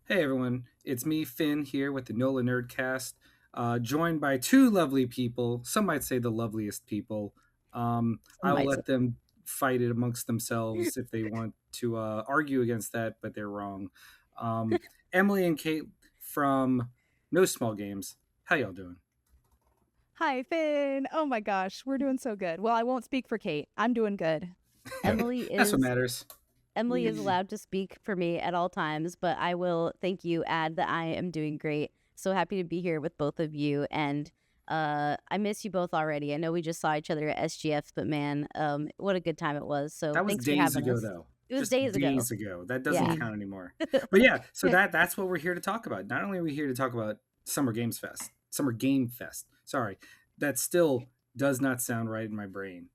Hey everyone, it's me, Finn, here with the NOLAnerdcast, joined by two lovely people. Some might say the loveliest people. I will Might say. let them fight it amongst themselves if they want to argue against that, but they're wrong. Emily and Kate from No Small Games. How y'all doing? Hi, Finn. Oh my gosh, we're doing so good. Well, I won't speak for Kate. I'm doing good. Emily That's what is matters. Emily is allowed to speak for me at all times, but I will add that I am doing great. So happy to be here with both of you, and I miss you both already. I know we just saw each other at SGF, but man, what a good time it was. So That was thanks for days having ago, us. though. It was Just days ago. days ago. That Yeah. doesn't count anymore. But yeah, so that's what we're here to talk about. Not only are we here to talk about Summer Game Fest. Sorry, that still does not sound right in my brain.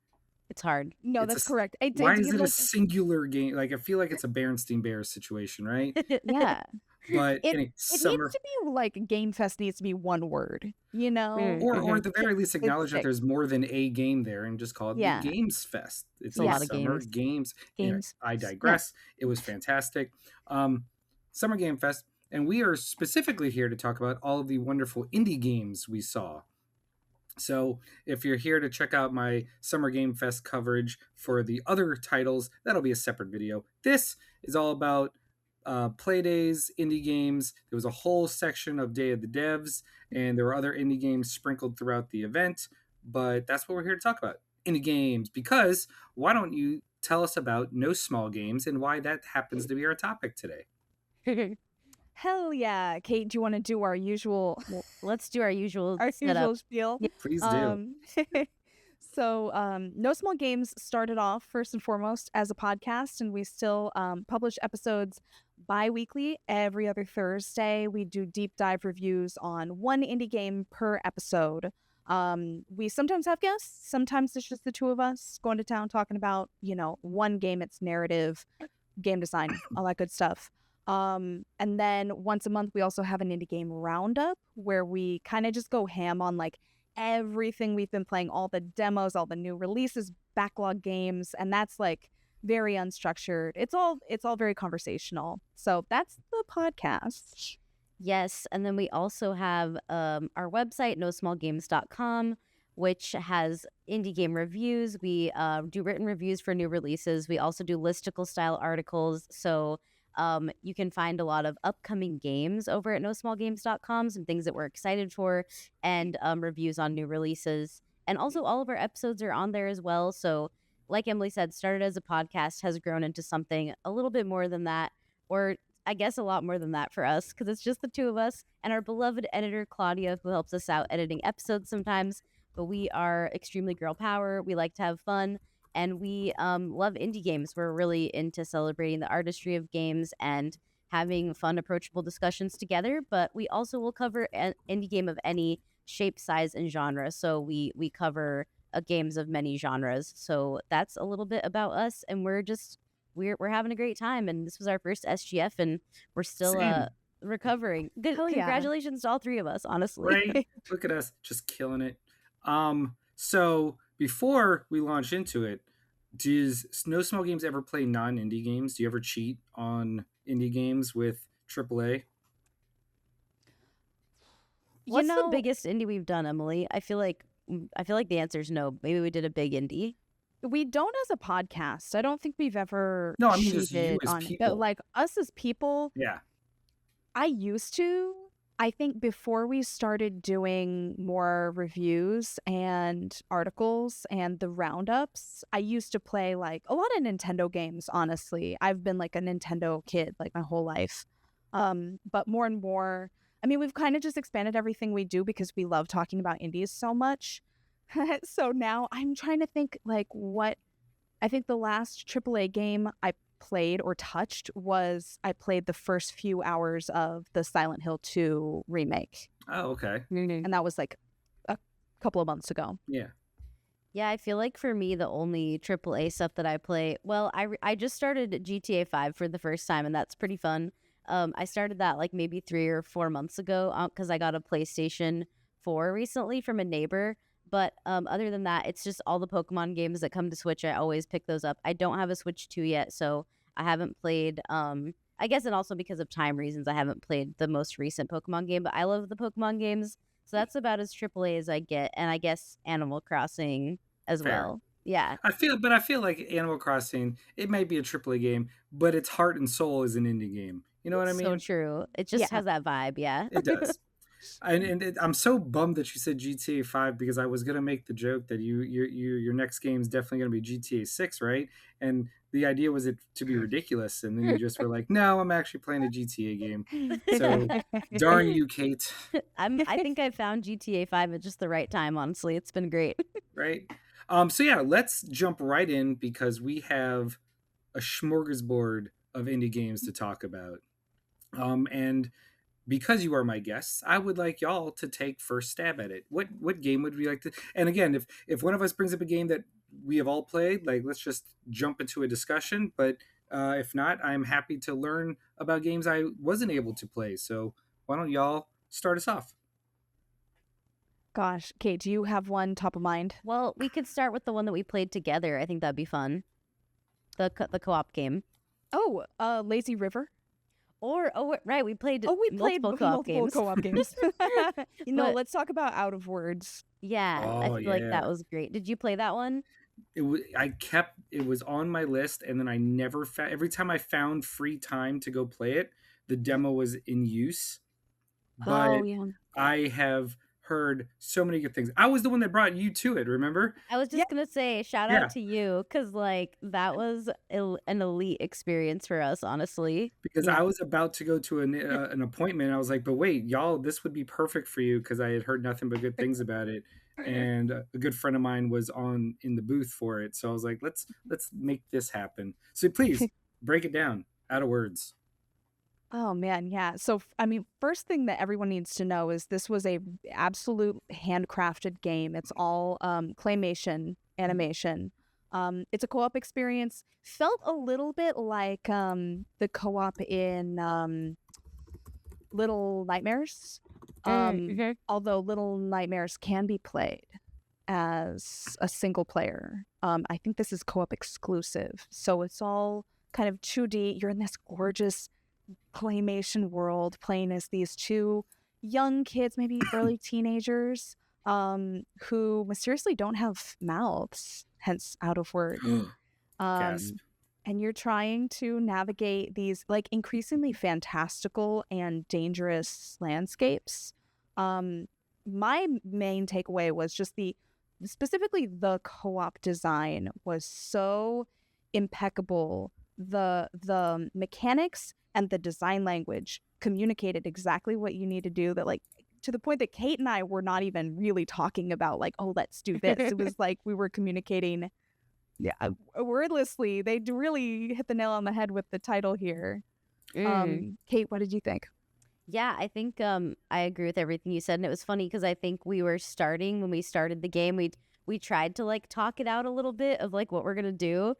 It's hard. No, It's that's correct. It why did is it a like singular game? Like I feel like it's a Berenstain Bears situation, right? yeah. But It in it needs summer, to be like Game Fest needs to be one word, you know? or at the very least It's acknowledge that sick. there's more than a game there, and just call it the Yeah. Games Fest. It's A a lot of summer games. games. Anyway, Games. I digress. It was fantastic. Summer Game Fest, and we are specifically here to talk about all of the wonderful indie games we saw. So, if you're here to check out my Summer Game Fest coverage for the other titles, that'll be a separate video. This is all about Playdays, indie games. There was a whole section of Day of the Devs, and there were other indie games sprinkled throughout the event. But that's what we're here to talk about, indie games. Because why don't you tell us about No Small Games and why that happens to be our topic today? Hell yeah. Kate, do you want to do our usual Let's do our usual our setup. usual spiel? Yeah. Please do. So, No Small Games started off first and foremost as a podcast, and we still publish episodes bi-weekly. Every other Thursday, we do deep dive reviews on one indie game per episode. We sometimes have guests. Sometimes it's just the two of us going to town talking about, one game, its narrative, game design, all that good stuff. And then once a month, we also have an indie game roundup where we kind of just go ham on like everything we've been playing, all the demos, all the new releases, backlog games, and that's like very unstructured. It's all very conversational. So that's the podcast. Yes, and then we also have our website, nosmallgames.com, which has indie game reviews. We do written reviews for new releases. We also do listicle style articles. So you can find a lot of upcoming games over at nosmallgames.com, some things that we're excited for, and reviews on new releases. And also all of our episodes are on there as well. So like Emily said, started as a podcast, has grown into something a little bit more than that, or I guess a lot more than that for us, because it's just the two of us and our beloved editor, Claudia, who helps us out editing episodes sometimes. But we are extremely girl power. We like to have fun, and we love indie games. We're really into celebrating the artistry of games and having fun, approachable discussions together. But we also will cover an indie game of any shape, size, and genre. So we cover games of many genres. So that's a little bit about us, and we're having a great time. And this was our first SGF, and we're still Same. recovering. Good, Hell yeah. congratulations to all three of us, honestly. Right? Look at us, just killing it. So before we launch into it, does No Small Games ever play non-indie games? Do you ever cheat on indie games with AAA? What's the biggest indie we've done, Emily? I feel like the answer is no. Maybe we did a big indie. We don't as a podcast. I don't think we've ever No, I mean just you cheated as on people. but like us as people. Yeah. I used to. I think before we started doing more reviews and articles and the roundups, I used to play like a lot of Nintendo games, honestly. I've been like a Nintendo kid like my whole life. But more and more, I mean, we've kind of just expanded everything we do because we love talking about indies so much. So now I'm trying to think like what I think the last AAA game I played or touched was I played the first few hours of the Silent Hill 2 remake. Oh, okay. And that was like a couple of months ago. Yeah. Yeah, I feel like for me, the only AAA stuff that I play, well, I just started GTA 5 for the first time, and that's pretty fun. I started that like maybe 3 or 4 months ago because I got a PlayStation 4 recently from a neighbor. But other than that, it's just all the Pokemon games that come to Switch. I always pick those up. I don't have a Switch 2 yet, so I haven't played. I I guess, and also because of time reasons, I haven't played the most recent Pokemon game, but I love the Pokemon games. So that's about as AAA as I get. And I guess Animal Crossing as Fair. well. Yeah. I feel like Animal Crossing, it may be a AAA game, but its heart and soul is an indie game. You know what I So mean? true. It just has that vibe. Yeah. It does. I'm so bummed that you said GTA 5 because I was gonna make the joke that your next game is definitely gonna be GTA 6, right? And the idea was it to be ridiculous, and then you just were like, "No, I'm actually playing a GTA game." So darn you, Kate. I think I found GTA 5 at just the right time, honestly. It's been great. Right? So yeah, let's jump right in because we have a smorgasbord of indie games to talk about. And because you are my guests, I would like y'all to take first stab at it. What game would we like to? And again, if one of us brings up a game that we have all played, like let's just jump into a discussion. But if not, I'm happy to learn about games I wasn't able to play. So why don't y'all start us off? Gosh, Kate, do you have one top of mind? Well, we could start with the one that we played together. I think that'd be fun. The co-op game. Oh, Lazy River. Right, we played multiple co-op games. Let's talk about Out of Words. Yeah, I feel like that was great. Did you play that one? It was on my list, and then I never every time I found free time to go play it, the demo was in use. But I have heard so many good things. I was the one that brought you to it, remember? I was just gonna say shout out to you because like that was an elite experience for us, honestly. Because I was about to go to an appointment. I was like, but wait, y'all, this would be perfect for you because I had heard nothing but good things about it. And a good friend of mine was in the booth for it. So I was like, let's make this happen. So please break it down. Out of words. Oh man, yeah. So I mean, first thing that everyone needs to know is this was a absolute handcrafted game. It's all claymation animation. It's a co-op experience. Felt a little bit like the co-op in Little Nightmares. Although Little Nightmares can be played as a single player. I think this is co-op exclusive. So it's all kind of 2D. You're in this gorgeous claymation world playing as these two young kids, maybe early teenagers, who mysteriously don't have mouths, hence out of words. And you're trying to navigate these like increasingly fantastical and dangerous landscapes. My main takeaway was just specifically the co-op design was so impeccable. The mechanics and the design language communicated exactly what you need to do, that like to the point that Kate and I were not even really talking about like, oh, let's do this. It was like we were communicating wordlessly. They really hit the nail on the head with the title here. Kate, what did you think? Yeah, I think I agree with everything you said, and it was funny because I think when we started the game, we tried to like talk it out a little bit of like what we're gonna do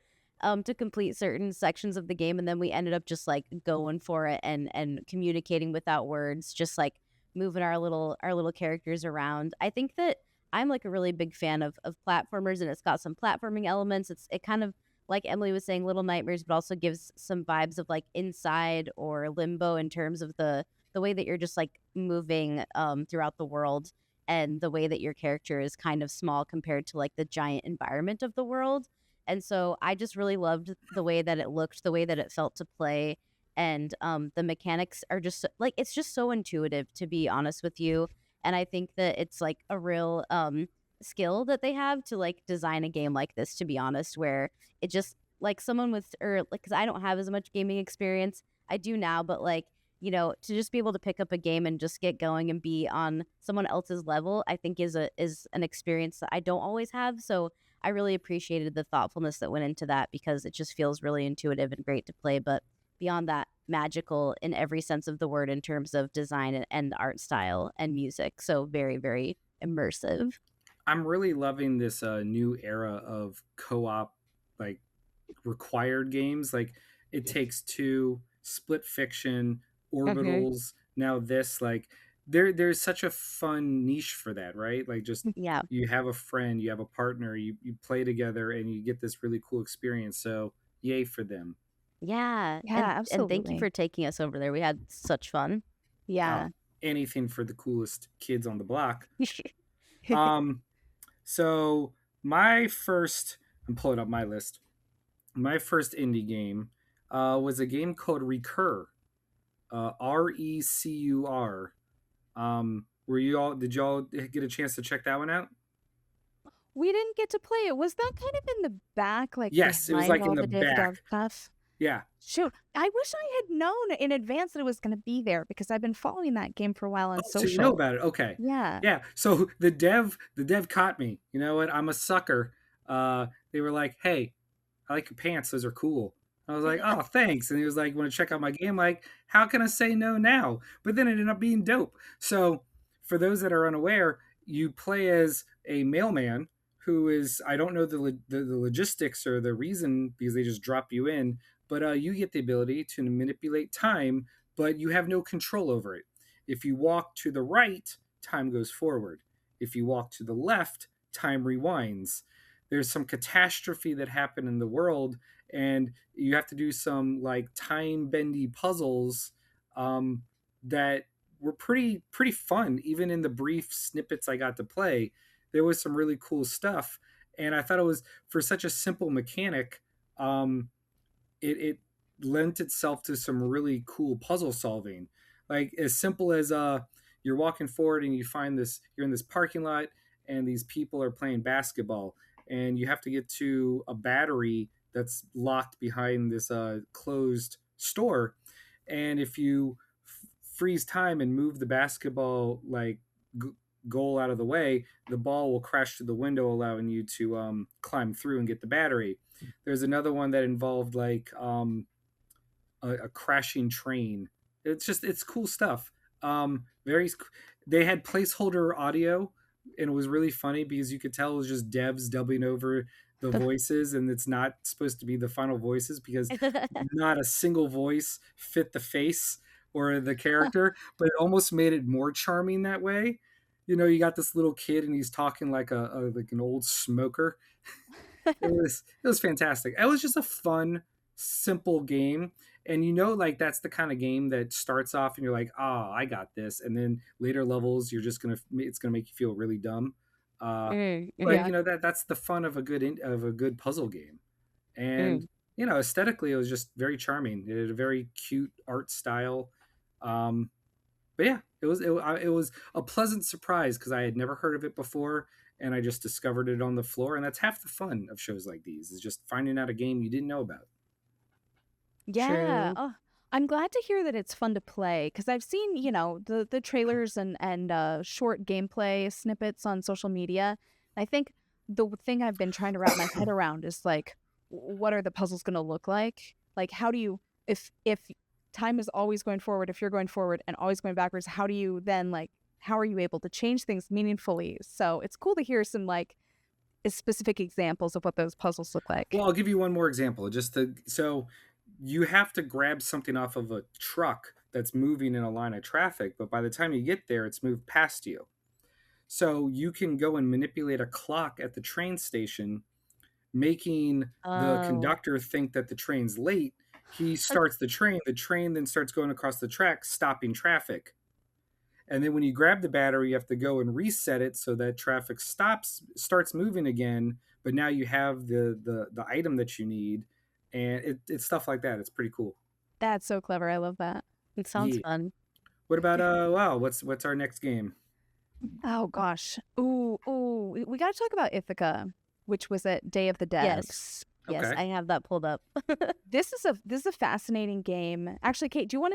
to complete certain sections of the game, and then we ended up just like going for it and communicating without words, just like moving our little characters around. I think that I'm like a really big fan of platformers, and it's got some platforming elements. It kind of, like Emily was saying, Little Nightmares, but also gives some vibes of like Inside or Limbo in terms of the way that you're just like moving throughout the world, and the way that your character is kind of small compared to like the giant environment of the world. And so I just really loved the way that it looked, the way that it felt to play. And the mechanics are just like, it's just so intuitive, to be honest with you. And I think that it's like a real skill that they have to like design a game like this, to be honest, where it just like someone with, or like, because I don't have as much gaming experience. I do now, but like, you know, to just be able to pick up a game and just get going and be on someone else's level, I think is an experience that I don't always have. So I really appreciated the thoughtfulness that went into that, because it just feels really intuitive and great to play. But beyond that, magical in every sense of the word in terms of design and art style and music. So very, very immersive. I'm really loving this new era of co-op, like required games. Like It Takes Two, Split Fiction, Orbitals. Now this, like there's such a fun niche for that, right? Like just you have a friend, you have a partner, you play together, and you get this really cool experience. So yay for them. Yeah, Yeah, and thank you absolutely. for taking us over there. We had such fun. Yeah. Anything for the coolest kids on the block. Um, so my first, I'm pulling up my list. My first indie game was a game called Recur. Recur. Were you all? Did y'all get a chance to check that one out? We didn't get to play it. Was that kind of in the back, like Yes, it was behind like in all the the div dev back. stuff? Yeah. Shoot, I wish I had known in advance that it was going to be there because I've been following that game for a while on Oh, so you know social. about it? Okay. Yeah. Yeah. So the dev caught me. You know what? I'm a sucker. They were like, "Hey, I like your pants. Those are cool." I was like, "Oh, thanks." And he was like, "Want to check out my game?" Like, how can I say no now? But then it ended up being dope. So, for those that are unaware, you play as a mailman who is, I don't know the logistics or the reason because they just drop you in, but you get the ability to manipulate time, but you have no control over it. If you walk to the right, time goes forward. If you walk to the left, time rewinds. There's some catastrophe that happened in the world, and you have to do some like time bendy puzzles that were pretty fun. Even in the brief snippets I got to play, there was some really cool stuff, and I thought it was, for such a simple mechanic, um, it lent itself to some really cool puzzle solving. Like as simple as you're walking forward and you find this, you're in this parking lot and these people are playing basketball and you have to get to a battery that's locked behind this closed store, and if you freeze time and move the basketball like g- goal out of the way, the ball will crash through the window, allowing you to climb through and get the battery. There's another one that involved like a crashing train. It's cool stuff. Very, they had placeholder audio, and it was really funny because you could tell it was just devs dubbing over the voices, and it's not supposed to be the final voices because not a single voice fit the face or the character, but it almost made it more charming that way. You know, you got this little kid and he's talking like a like an old smoker. It was fantastic. It was just a fun, simple game, and you know, like that's the kind of game that starts off and you're like, "Oh, I got this," and then later levels, you're just gonna it's gonna make you feel really dumb. Uh, Mm, but mhm, you know that's the fun of of a good puzzle game, and mm. you know, aesthetically, it was just very charming. It had a very cute art style. Um, but yeah, it was a pleasant surprise because I had never heard of it before, and I just discovered it on the floor, and that's half the fun of shows like these is just finding out a game you didn't know about. Yeah. True. Oh, I'm glad to hear that it's fun to play because I've seen, the trailers and short gameplay snippets on social media. I think the thing I've been trying to wrap my head around is like, what are the puzzles going to look like? Like, how do you, if time is always going forward, if you're going forward and always going backwards, how do you then like, how are you able to change things meaningfully? So it's cool to hear some like specific examples of what those puzzles look Well, like. I'll give you one more example. So you have to grab something off of a truck that's moving in a line of traffic, but by the time you get there, it's moved past you. So you can go and manipulate a clock at the train station, making the Oh. conductor think that the train's late. He starts the train then starts going across the track, stopping traffic. And then when you grab the battery, you have to go and reset it so that traffic starts moving again. But now you have the item that you need, and it's stuff like that. It's pretty cool. That's so clever. I love that. It sounds Yeah. fun. What about wow? What's our next game? Oh gosh. Ooh. We got to talk about Ithaca, which was at Day of the Devs. Yes. Yes, Okay. I have that pulled up. This is a fascinating game. Actually, Kate, do you want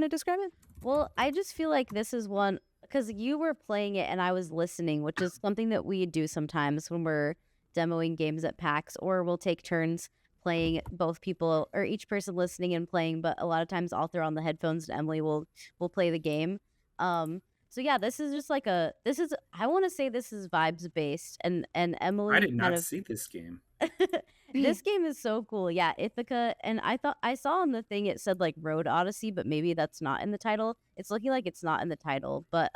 to describe it? Well, I just feel like this is one because you were playing it and I was listening, which is something that we do sometimes when we're demoing games at PAX, or we'll take turns playing, both people or each person listening and playing, but a lot of times I'll throw on the headphones and Emily will play the game. So yeah, this is just like I want to say this is vibes based, and I Emily did kind not of see this game. this game is so cool. Yeah, Ithaca, and I thought I saw on the thing it said like Road Odyssey, but maybe that's not in the title. It's looking like it's not in the title, but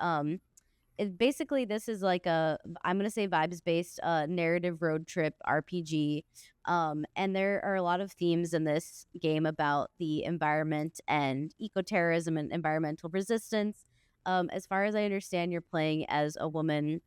basically this is like I'm gonna say vibes based narrative road trip RPG. And there are a lot of themes in this game about the environment and eco-terrorism and environmental resistance. As far as I understand, you're playing as a woman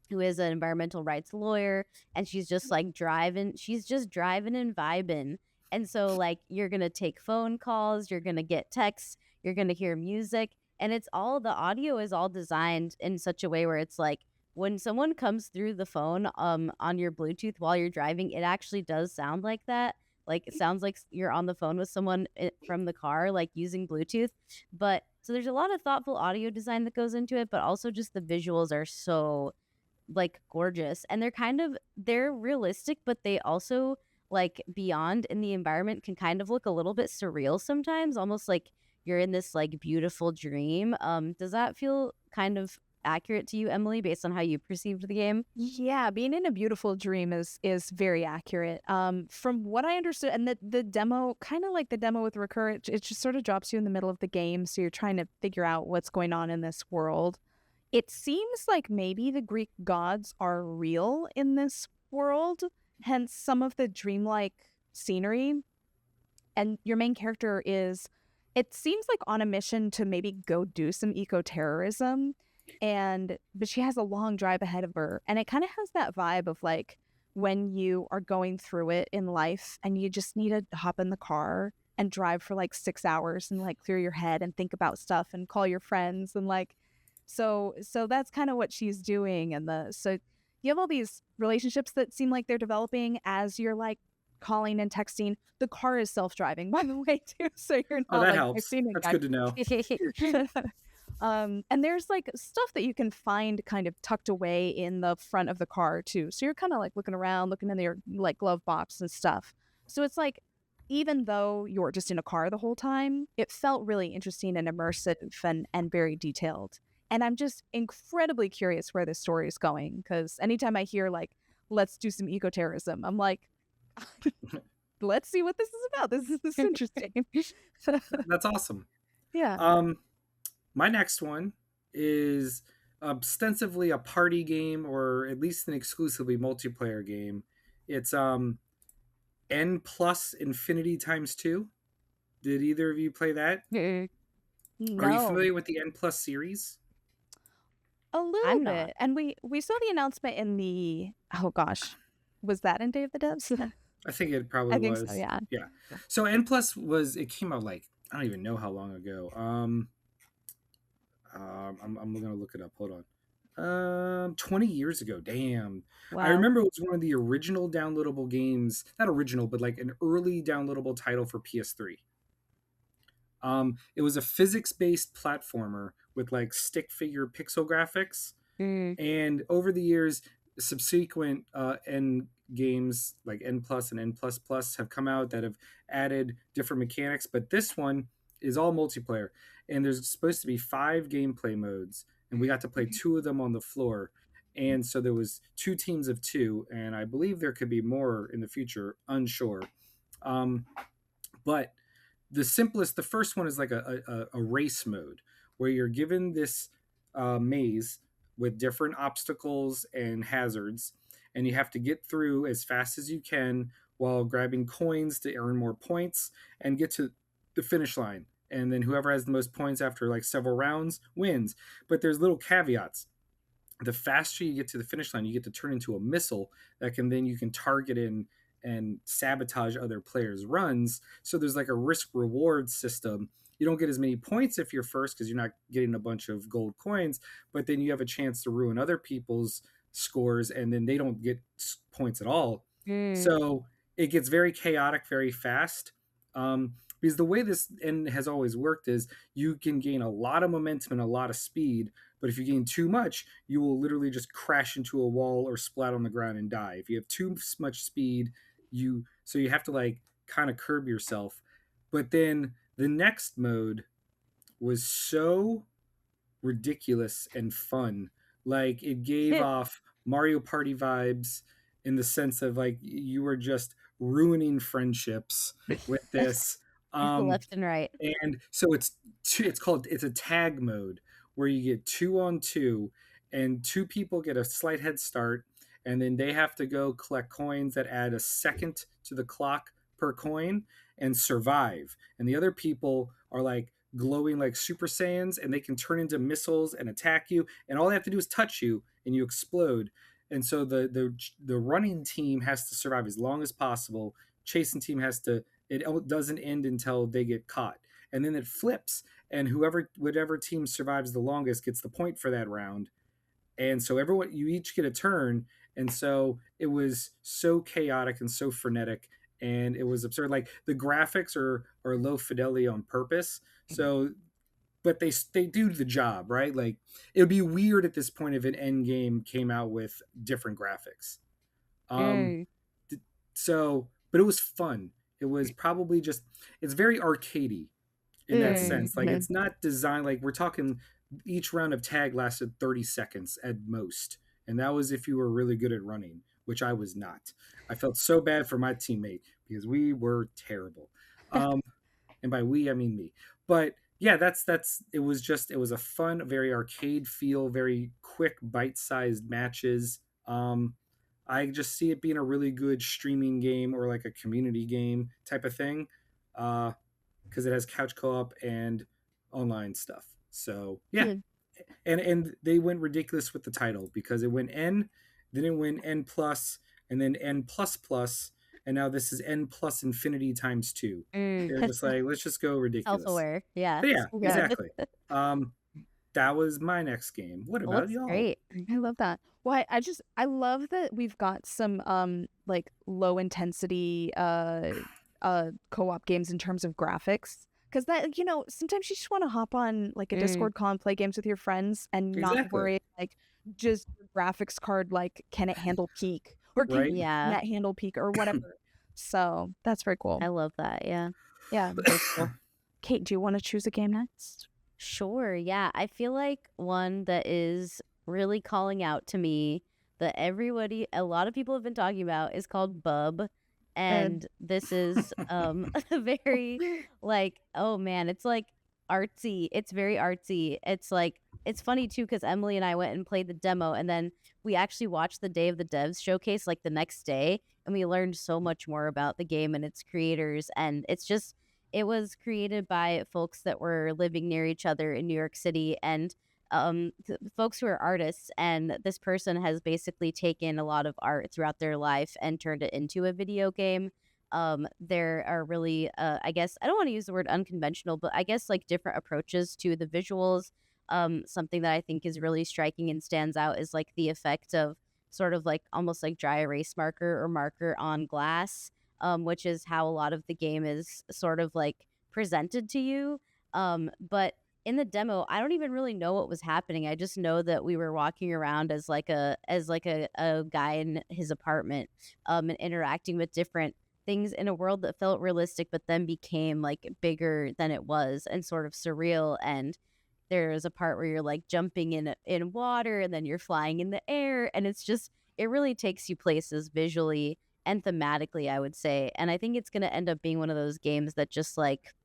who is an environmental rights lawyer, and she's just like driving and vibing. And so like you're gonna take phone calls, you're gonna get texts, you're gonna hear music, and the audio is all designed in such a way where it's like when someone comes through the phone on your Bluetooth while you're driving, it actually does sound like that. Like it sounds like you're on the phone with someone from the car, like using Bluetooth. But so there's a lot of thoughtful audio design that goes into it, but also just the visuals are so like gorgeous, and they're realistic, but they also like beyond in the environment can kind of look a little bit surreal sometimes, almost like you're in this like beautiful dream. Does that feel kind of accurate to you, Emily, based on how you perceived the game? Yeah, being in a beautiful dream is very accurate. From what I understood, and the demo, kind of like the demo with Recur, it just sort of drops you in the middle of the game, so you're trying to figure out what's going on in this world. It seems like maybe the Greek gods are real in this world, hence some of the dreamlike scenery. And your main character is, it seems like on a mission to maybe go do some eco-terrorism, but she has a long drive ahead of her, and it kind of has that vibe of like when you are going through it in life and you just need to hop in the car and drive for like 6 hours and like clear your head and think about stuff and call your friends and like so that's kind of what she's doing. And so you have all these relationships that seem like they're developing as you're like calling and texting. The car is self-driving, by the way, too, so you're not that like helps. texting. That's good to know. And there's like stuff that you can find kind of tucked away in the front of the car too, so you're kind of like looking around, looking in your like glove box and stuff. So it's like, even though you're just in a car the whole time, it felt really interesting and immersive and very detailed. And I'm just incredibly curious where this story is going, because anytime I hear like, let's do some eco-terrorism, I'm like, let's see what this is about. This is interesting. That's awesome. Yeah. My next one is ostensibly a party game, or at least an exclusively multiplayer game. It's N plus Infinity times 2. Did either of you play that? No. Are you familiar with the N plus series? A little bit. And we saw the announcement in the, oh gosh, was that in Day of the Devs? I think it probably was. I think so, yeah. Yeah. So N plus it came out like, I don't even know how long ago. I'm gonna look it up. Hold on. 20 years ago. Damn. Wow. I remember it was one of the original downloadable games. Not original, but like an early downloadable title for PS3. It was a physics-based platformer with like stick figure pixel graphics. And over the years, subsequent N games like N plus and N plus plus have come out that have added different mechanics, but this one is all multiplayer, and there's supposed to be 5 gameplay modes, and we got to play 2 of them on the floor. And so there was 2 teams of 2, and I believe there could be more in the future, unsure. But the first one is like a race mode where you're given this maze with different obstacles and hazards, and you have to get through as fast as you can while grabbing coins to earn more points and get to the finish line. And then whoever has the most points after like several rounds wins. But there's little caveats. The faster you get to the finish line, you get to turn into a missile that you can target and sabotage other players' runs. So there's like a risk reward system. You don't get as many points if you're first because you're not getting a bunch of gold coins, but then you have a chance to ruin other people's scores, and then they don't get points at all. So it gets very chaotic very fast. Because the way this end has always worked is you can gain a lot of momentum and a lot of speed, but if you gain too much, you will literally just crash into a wall or splat on the ground and die. If you have too much speed, you have to like kind of curb yourself. But then the next mode was so ridiculous and fun. Like it gave off Mario Party vibes in the sense of like you were just ruining friendships with this. Left and right. And so it's a tag mode where you get 2 on 2, and 2 people get a slight head start, and then they have to go collect coins that add a second to the clock per coin and survive. And the other people are like glowing like Super Saiyans, and they can turn into missiles and attack you, and all they have to do is touch you and you explode. And so the running team has to survive as long as possible. Chasing team has to, it doesn't end until they get caught. And then it flips, and whatever team survives the longest gets the point for that round. And so everyone, you each get a turn. And so it was so chaotic and so frenetic, and it was absurd. Like the graphics are low fidelity on purpose. So but they do the job, right? Like it would be weird at this point if an end game came out with different graphics. Um so but it was fun. It was probably just, it's very arcadey in that sense. Like it's not designed, like we're talking each round of tag lasted 30 seconds at most. And that was if you were really good at running, which I was not. I felt so bad for my teammate because we were terrible. And by we, I mean me. But yeah, that's it was a fun, very arcade feel, very quick, bite-sized matches. I just see it being a really good streaming game or like a community game type of thing, because it has couch co-op and online stuff. So yeah, and they went ridiculous with the title because it went N, then it went N plus, and then N plus plus, and now this is N plus infinity times 2. They're just like, let's just go ridiculous. Self-aware, yeah. But yeah, exactly. That was my next game. What about y'all? Great. I love that. Well, I love that we've got some like low intensity co-op games in terms of graphics. Because that, sometimes you just want to hop on like a Discord call and play games with your friends and not worry like just your graphics card, like can it handle peak or can it handle peak or whatever. So that's very cool. I love that. Yeah. Cool. Kate, do you want to choose a game next? Sure. Yeah. I feel like one that is really calling out to me that a lot of people have been talking about is called Bub. And this is very like, oh man, it's like artsy. It's very artsy. It's like, it's funny too because Emily and I went and played the demo, and then we actually watched the Day of the Devs showcase like the next day, and we learned so much more about the game and its creators. And it was created by folks that were living near each other in New York City, and folks who are artists, and this person has basically taken a lot of art throughout their life and turned it into a video game. There are really I guess I don't want to use the word unconventional, but I guess like different approaches to the visuals. Something that I think is really striking and stands out is like the effect of sort of like almost like dry erase marker or marker on glass, which is how a lot of the game is sort of like presented to you. But in the demo, I don't even really know what was happening. I just know that we were walking around as a guy in his apartment, and interacting with different things in a world that felt realistic, but then became like bigger than it was and sort of surreal. And there's a part where you're like jumping in water, and then you're flying in the air, and it really takes you places visually and thematically, I would say. And I think it's going to end up being one of those games that just like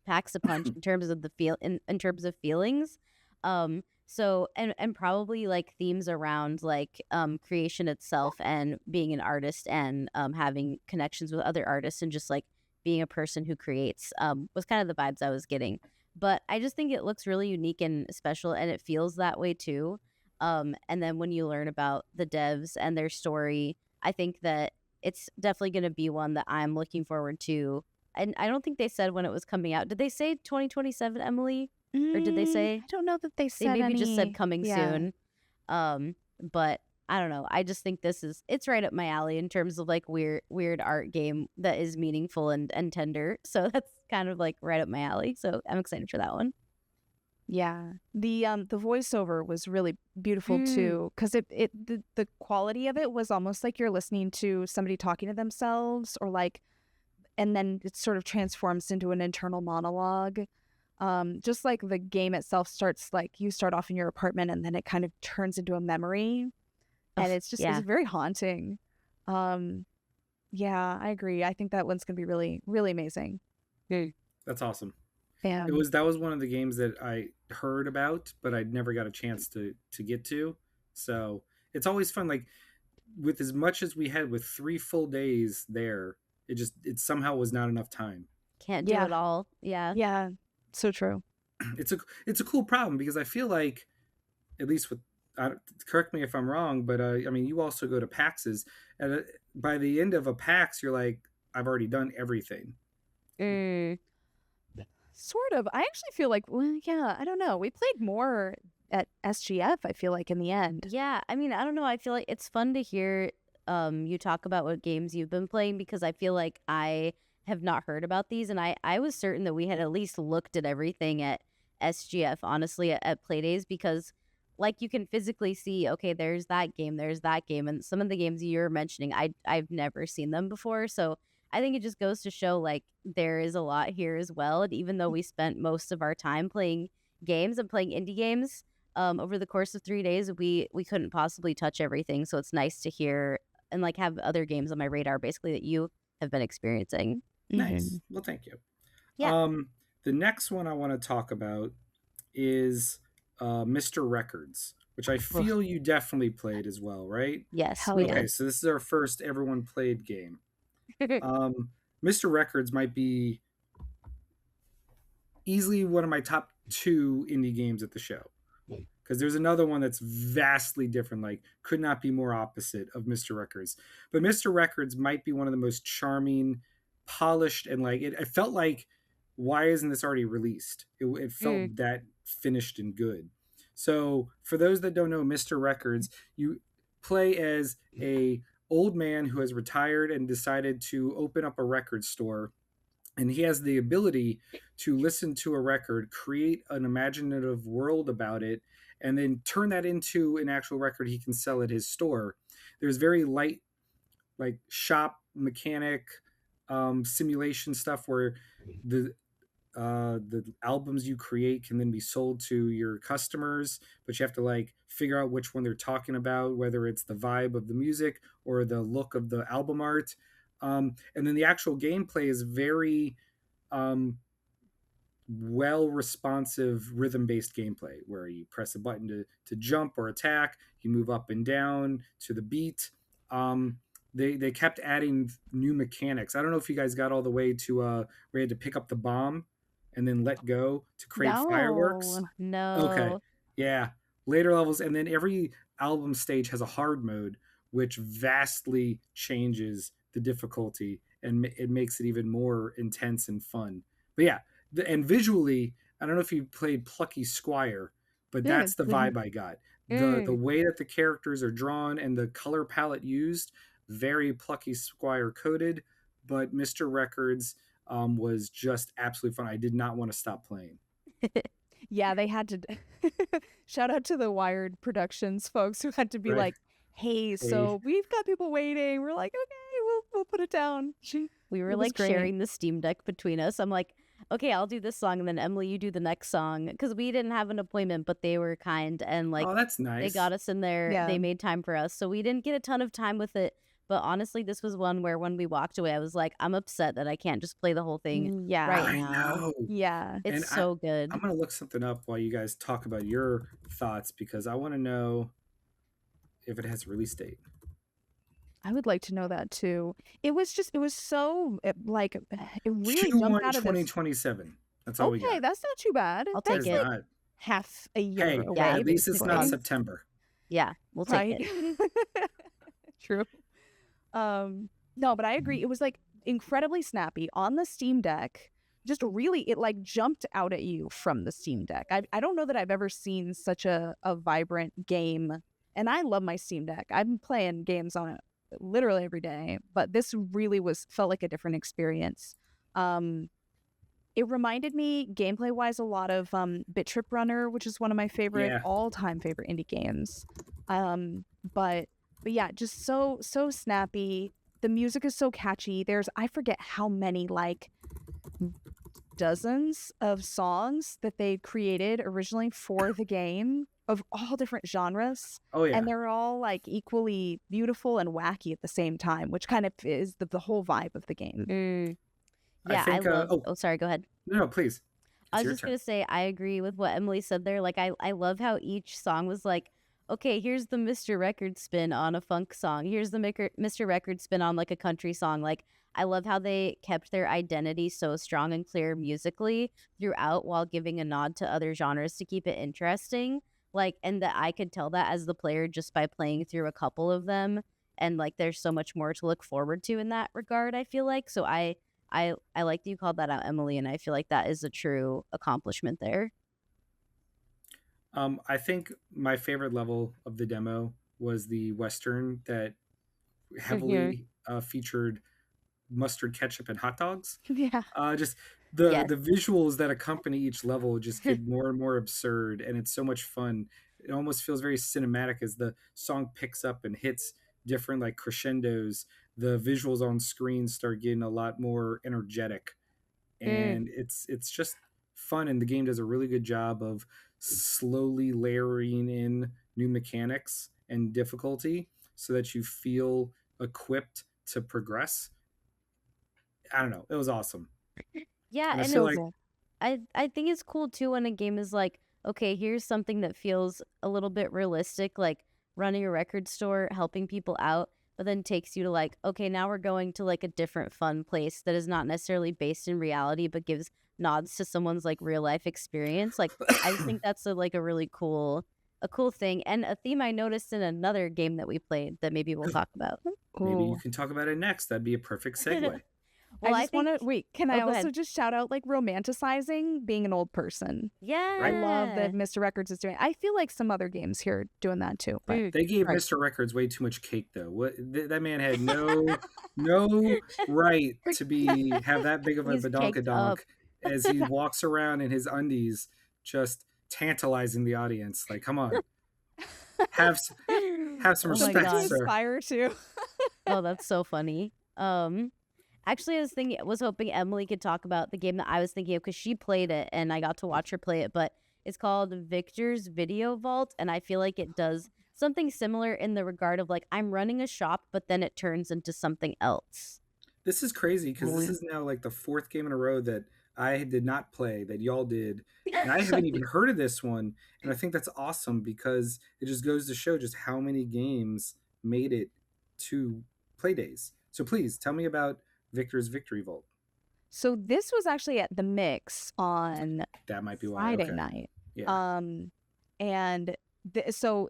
packs a punch in terms of in terms of feelings. So and probably like themes around like creation itself and being an artist and having connections with other artists and just like being a person who creates was kind of the vibes I was getting. But I just think it looks really unique and special, and it feels that way too. And then when you learn about the devs and their story, I think that it's definitely going to be one that I'm looking forward to. And I don't think they said when it was coming out. Did they say 2027, Emily? Or did they say? I don't know that they said. They maybe just said coming soon. But I don't know. I just think it's right up my alley in terms of like weird art game that is meaningful and tender. So that's kind of like right up my alley. So I'm excited for that one. Yeah, the voiceover was really beautiful too, because the quality of it was almost like you're listening to somebody talking to themselves, or like, and then it sort of transforms into an internal monologue. Just like the game itself starts, like you start off in your apartment and then it kind of turns into a memory, and it's very haunting. Yeah, I agree. I think that one's gonna be really, really amazing. That's awesome. Yeah. That was one of the games that I heard about, but I never got a chance to get to. So it's always fun. Like with as much as we had with 3 full days there, it somehow was not enough time. Can't do Yeah. it all. Yeah. Yeah. So true. It's a cool problem because I feel like, at least with, correct me if I'm wrong, but I mean, you also go to PAXs, and by the end of a PAX, you're like, I've already done everything. Mm. Sort of. I actually feel like, well, yeah, I don't know. We played more at SGF, I feel like, in the end. Yeah, I mean, I don't know. I feel like it's fun to hear you talk about what games you've been playing, because I feel like I have not heard about these, and I was certain that we had at least looked at everything at SGF, honestly, at Playdays, because like you can physically see, okay, there's that game, and some of the games you're mentioning, I've never seen them before, so I think it just goes to show like there is a lot here as well, and even though we spent most of our time playing games and playing indie games, over the course of 3 days, we couldn't possibly touch everything. So it's nice to hear and like have other games on my radar, basically, that you have been experiencing. Nice. Well, thank you. Yeah. The next one I want to talk about is Mr. Records, which I feel you definitely played as well, right? Yes. Hell we yeah. Okay, did. so this is our first everyone played game. Mr. Records might be easily one of my top 2 indie games at the show, because there's another one that's vastly different, like could not be more opposite of Mr. Records. But Mr. Records might be one of the most charming, polished, and like it felt like, why isn't this already released? It felt that finished and good. So for those that don't know Mr. Records, you play as a old man who has retired and decided to open up a record store, and he has the ability to listen to a record, create an imaginative world about it, and then turn that into an actual record he can sell at his store. There's very light, like shop mechanic simulation stuff where the albums you create can then be sold to your customers, but you have to like figure out which one they're talking about, whether it's the vibe of the music or the look of the album art. And then the actual gameplay is very well responsive rhythm based gameplay, where you press a button to jump or attack, you move up and down to the beat. They kept adding new mechanics. I don't know if you guys got all the way to where you had to pick up the bomb and then let go to create fireworks. No. Okay. Yeah. Later levels, and then every album stage has a hard mode, which vastly changes the difficulty, and it makes it even more intense and fun. But yeah, and visually, I don't know if you played Plucky Squire, but that's the vibe I got. The way that the characters are drawn and the color palette used, very Plucky Squire coded, but Mr. Records was just absolutely fun. I did not want to stop playing. Yeah, they had to. Shout out to the Wired Productions folks who had to be like, hey, so we've got people waiting. We're like, okay, we'll put it down. We were like sharing the Steam Deck between us. I'm like, okay, I'll do this song, and then Emily, you do the next song, because we didn't have an appointment, but they were kind and like, oh, that's nice. They got us in there. Yeah. They made time for us, so we didn't get a ton of time with it. But honestly, this was one where when we walked away, I was like, I'm upset that I can't just play the whole thing right now. Know. Yeah. It's so good. I'm going to look something up while you guys talk about your thoughts, because I want to know if it has a release date. I would like to know that too. It was so like, it really jumped out of 2027. That's all we got. Okay, that's not too bad. I'll take it. Like half a year away. At least it's not September. Yeah, we'll take it. True. No, but I agree. It was like incredibly snappy on the Steam Deck. Just really, it like jumped out at you from the Steam Deck. I don't know that I've ever seen such a vibrant game. And I love my Steam Deck. I'm playing games on it literally every day, but this really felt like a different experience. It reminded me gameplay wise a lot of Bit Trip Runner, which is one of my favorite all-time favorite indie games. But yeah, just so snappy. The music is so catchy. I forget how many, like dozens of songs that they created originally for the game of all different genres. Oh yeah. And they're all like equally beautiful and wacky at the same time, which kind of is the whole vibe of the game. Yeah, I love... Oh, sorry, go ahead. No, please. I It's was your just turn. gonna say I agree with what Emily said there. Like I love how each song was like, okay, here's the Mr. Record spin on a funk song. Here's the Mr. Record spin on like a country song. Like I love how they kept their identity so strong and clear musically throughout while giving a nod to other genres to keep it interesting. Like and that I could tell that as the player just by playing through a couple of them. And like there's so much more to look forward to in that regard, I feel like. So I like that you called that out, Emily, and I feel like that is a true accomplishment there. I think my favorite level of the demo was the Western that Mm-hmm. heavily featured mustard, ketchup, and hot dogs. Yeah. Just Yes. the visuals that accompany each level just get more and more absurd, and it's so much fun. It almost feels very cinematic as the song picks up and hits different like crescendos. The visuals on screen start getting a lot more energetic, Mm. and it's just fun. And the game does a really good job of slowly layering in new mechanics and difficulty so that you feel equipped to progress. I don't know. It was awesome. Yeah, And I and feel So like good. I think it's cool too when a game is like, okay, here's something that feels a little bit realistic, like running a record store, helping people out, but then takes you to like, okay, now we're going to like a different fun place that is not necessarily based in reality, but gives nods to someone's like real life experience. Like I just think that's a really a cool thing and a theme I noticed in another game that we played that maybe we'll talk about. maybe you Ooh. can talk about it next. That'd be a perfect segue. I Well, I just want think to wait. Can I oh, go also ahead. just shout out like romanticizing being an old person? I Right? love that Yeah. Mr. Records is doing. I feel like some other games here are doing that too. But Mm. They gave right. Mr. Records way too much cake, though. That man had no right to be have that big of a He's caked badonkadonk up. as he walks around in his undies, just tantalizing the audience. Like, come on, have s- have some Oh my Something respect, to god. sir. aspire to. Oh, that's so funny. Actually, I was hoping Emily could talk about the game that I was thinking of because she played it and I got to watch her play it. But it's called Victor's Video Vault, and I feel like it does something similar in the regard of like I'm running a shop, but then it turns into something else. This is crazy because Oh, this yeah. is now like the fourth game in a row that I did not play that y'all did, and I haven't even Shiny. heard of this one. And I think that's awesome because it just goes to show just how many games made it to play days. So please tell me about Victor's Victory Vault. So this was actually at the Mix on That might be why. Friday Okay, night. yeah. Um, and so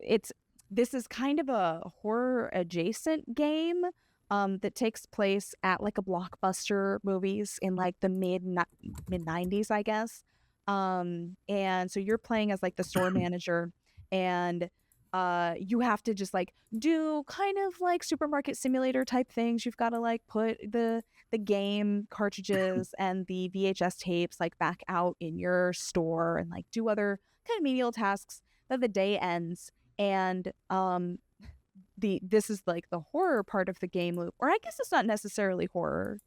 this is kind of a horror adjacent game that takes place at like a Blockbuster movies in like the mid 90s, I guess. And so you're playing as like the store manager, and you have to just like do kind of like supermarket simulator type things. You've got to like put the game cartridges and the VHS tapes like back out in your store and like do other kind of menial tasks. Then the day ends, and this is like the horror part of the game loop, or I guess it's not necessarily horror.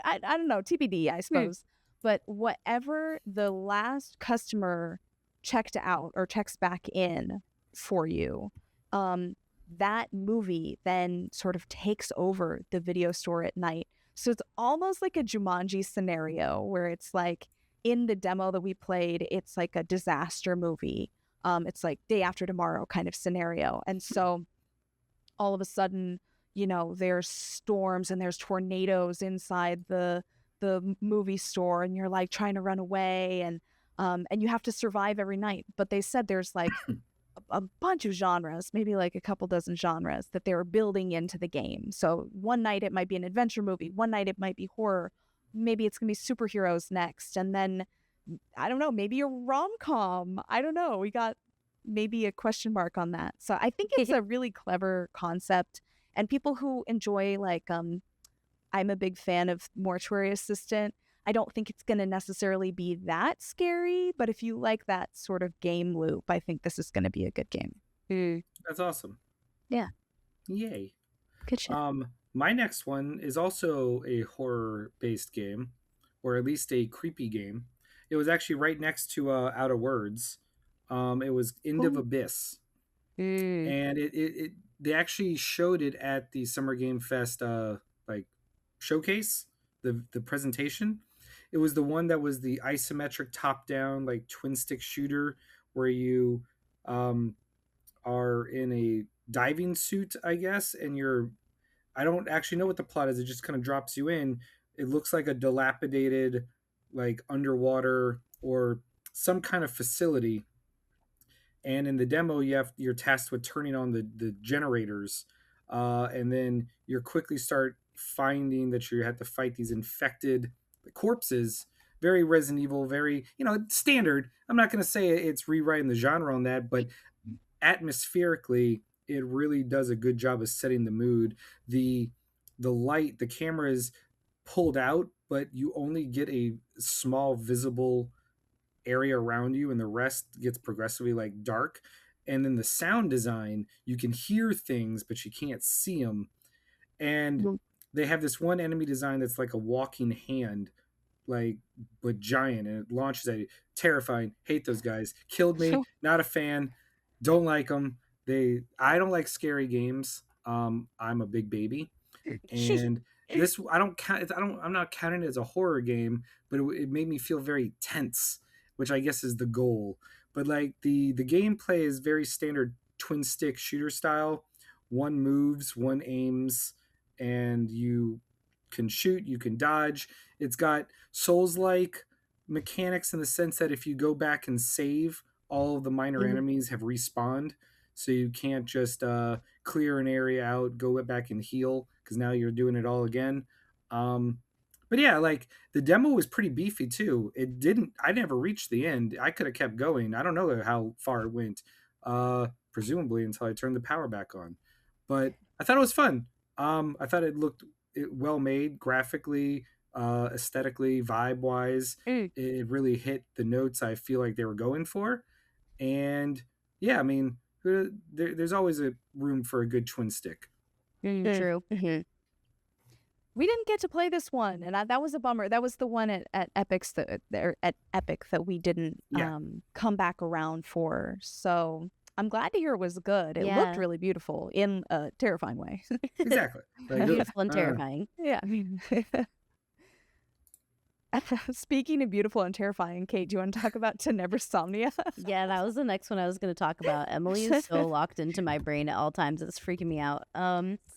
I don't know, TBD, I suppose. But whatever the last customer checked out or checks back in for you, that movie then sort of takes over the video store at night. So it's almost like a Jumanji scenario where it's like in the demo that we played, it's like a disaster movie. It's like day after tomorrow kind of scenario. And so all of a sudden, there's storms and there's tornadoes inside the movie store, and you're like trying to run away, and you have to survive every night. But they said there's like a bunch of genres, maybe like a couple dozen genres that they were building into the game. So one night it might be an adventure movie, one night it might be horror, maybe it's gonna be superheroes next, and then I don't know, maybe a rom-com. I don't know. We got maybe a question mark on that. So I think it's a really clever concept, and people who enjoy like I'm a big fan of Mortuary Assistant. I don't think it's going to necessarily be that scary, but if you like that sort of game loop, I think this is going to be a good game. That's awesome. Yeah. Yay. Good shit. My next one is also a horror-based game, or at least a creepy game. It was actually right next to Out of Words. It was End of Ooh. Abyss, Mm. and it they actually showed it at the Summer Game Fest like showcase, the presentation, It was the one that was the isometric top-down, like twin stick shooter, where you are in a diving suit, I guess, and I don't actually know what the plot is. It just kind of drops you in. It looks like a dilapidated, like underwater or some kind of facility. And in the demo, you're tasked with turning on the generators, and then you quickly start finding that you have to fight these infected corpses. Very Resident Evil, very standard. I'm not going to say it's rewriting the genre on that, but atmospherically, it really does a good job of setting the mood. The light, the camera is pulled out, but you only get a small visible area around you, and the rest gets progressively like dark. And then the sound design, you can hear things but you can't see them. And they have this one enemy design that's like a walking hand, like, but giant, and it launches at you. Terrifying. Hate those guys. Killed me. Not a fan. Don't like them. I don't like scary games. I'm a big baby, and this I'm not counting it as a horror game, but it made me feel very tense, which I guess is the goal. But like the gameplay is very standard twin stick shooter style. One moves, one aims, and you can shoot, you can dodge. It's got Souls-like mechanics in the sense that if you go back and save, all of the minor enemies have respawned, so you can't just clear an area out, go back and heal, because now you're doing it all again. But yeah, like the demo was pretty beefy too. I never reached the end. I could have kept going. I don't know how far it went, presumably until I turned the power back on. But I thought it was fun. I thought it looked well made graphically, aesthetically, vibe wise. It really hit the notes I feel like they were going for. And yeah, I mean, there's always a room for a good twin stick. True. We didn't get to play this one, and that was a bummer. That was the one at Epic that we didn't come back around for. So I'm glad to hear it was good. It looked really beautiful in a terrifying way. Exactly. Like, beautiful and terrifying. Yeah. Speaking of beautiful and terrifying, Kate, do you want to talk about Tenebris Somnia? Yeah, that was the next one I was going to talk about. Emily is so locked into my brain at all times. It's freaking me out.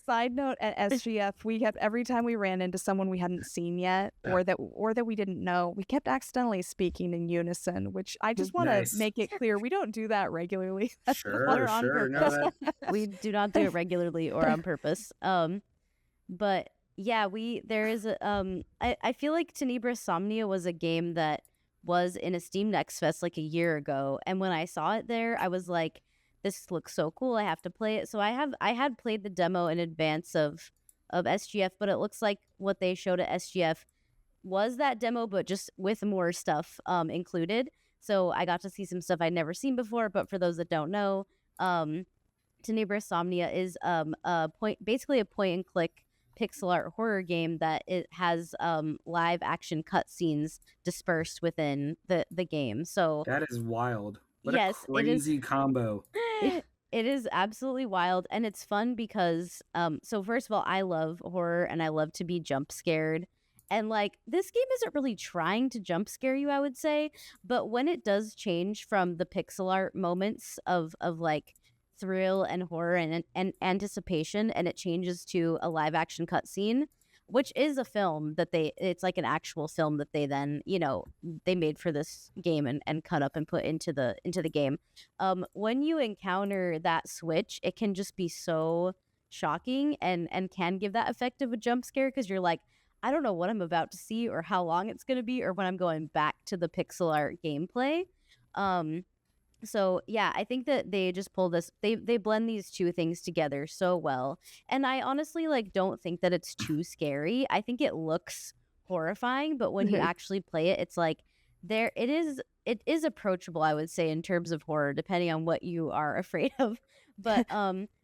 Side note, at SGF, we kept, every time we ran into someone we hadn't seen yet, or that we didn't know, we kept accidentally speaking in unison, which I just want to make it clear, we don't do that regularly. Sure. No, we do not do it regularly or on purpose. But yeah, there is I feel like Tenebris Somnia was a game that was in a Steam Next Fest like a year ago, and when I saw it there, I was like, this looks so cool, I have to play it. So I had played the demo in advance of SGF, but it looks like what they showed at SGF was that demo, but just with more stuff included. So I got to see some stuff I'd never seen before. But for those that don't know, Tenebris Somnia is basically a point and click pixel art horror game that it has live action cutscenes dispersed within the game. So that is wild. What a crazy combo. It is absolutely wild, and it's fun because so first of all, I love horror and I love to be jump scared. And like, this game isn't really trying to jump scare you, I would say, but when it does change from the pixel art moments of like thrill and horror and anticipation, and it changes to a live action cutscene, which is a film that it's like an actual film that they then, they made for this game and cut up and put into the game. When you encounter that switch, it can just be so shocking and can give that effect of a jump scare, because you're like, I don't know what I'm about to see or how long it's going to be or when I'm going back to the pixel art gameplay. So yeah, I think that they just pull this, they blend these two things together so well. And I honestly don't think that it's too scary. I think it looks horrifying, but when you actually play it, it's like it is approachable, I would say, in terms of horror, depending on what you are afraid of. But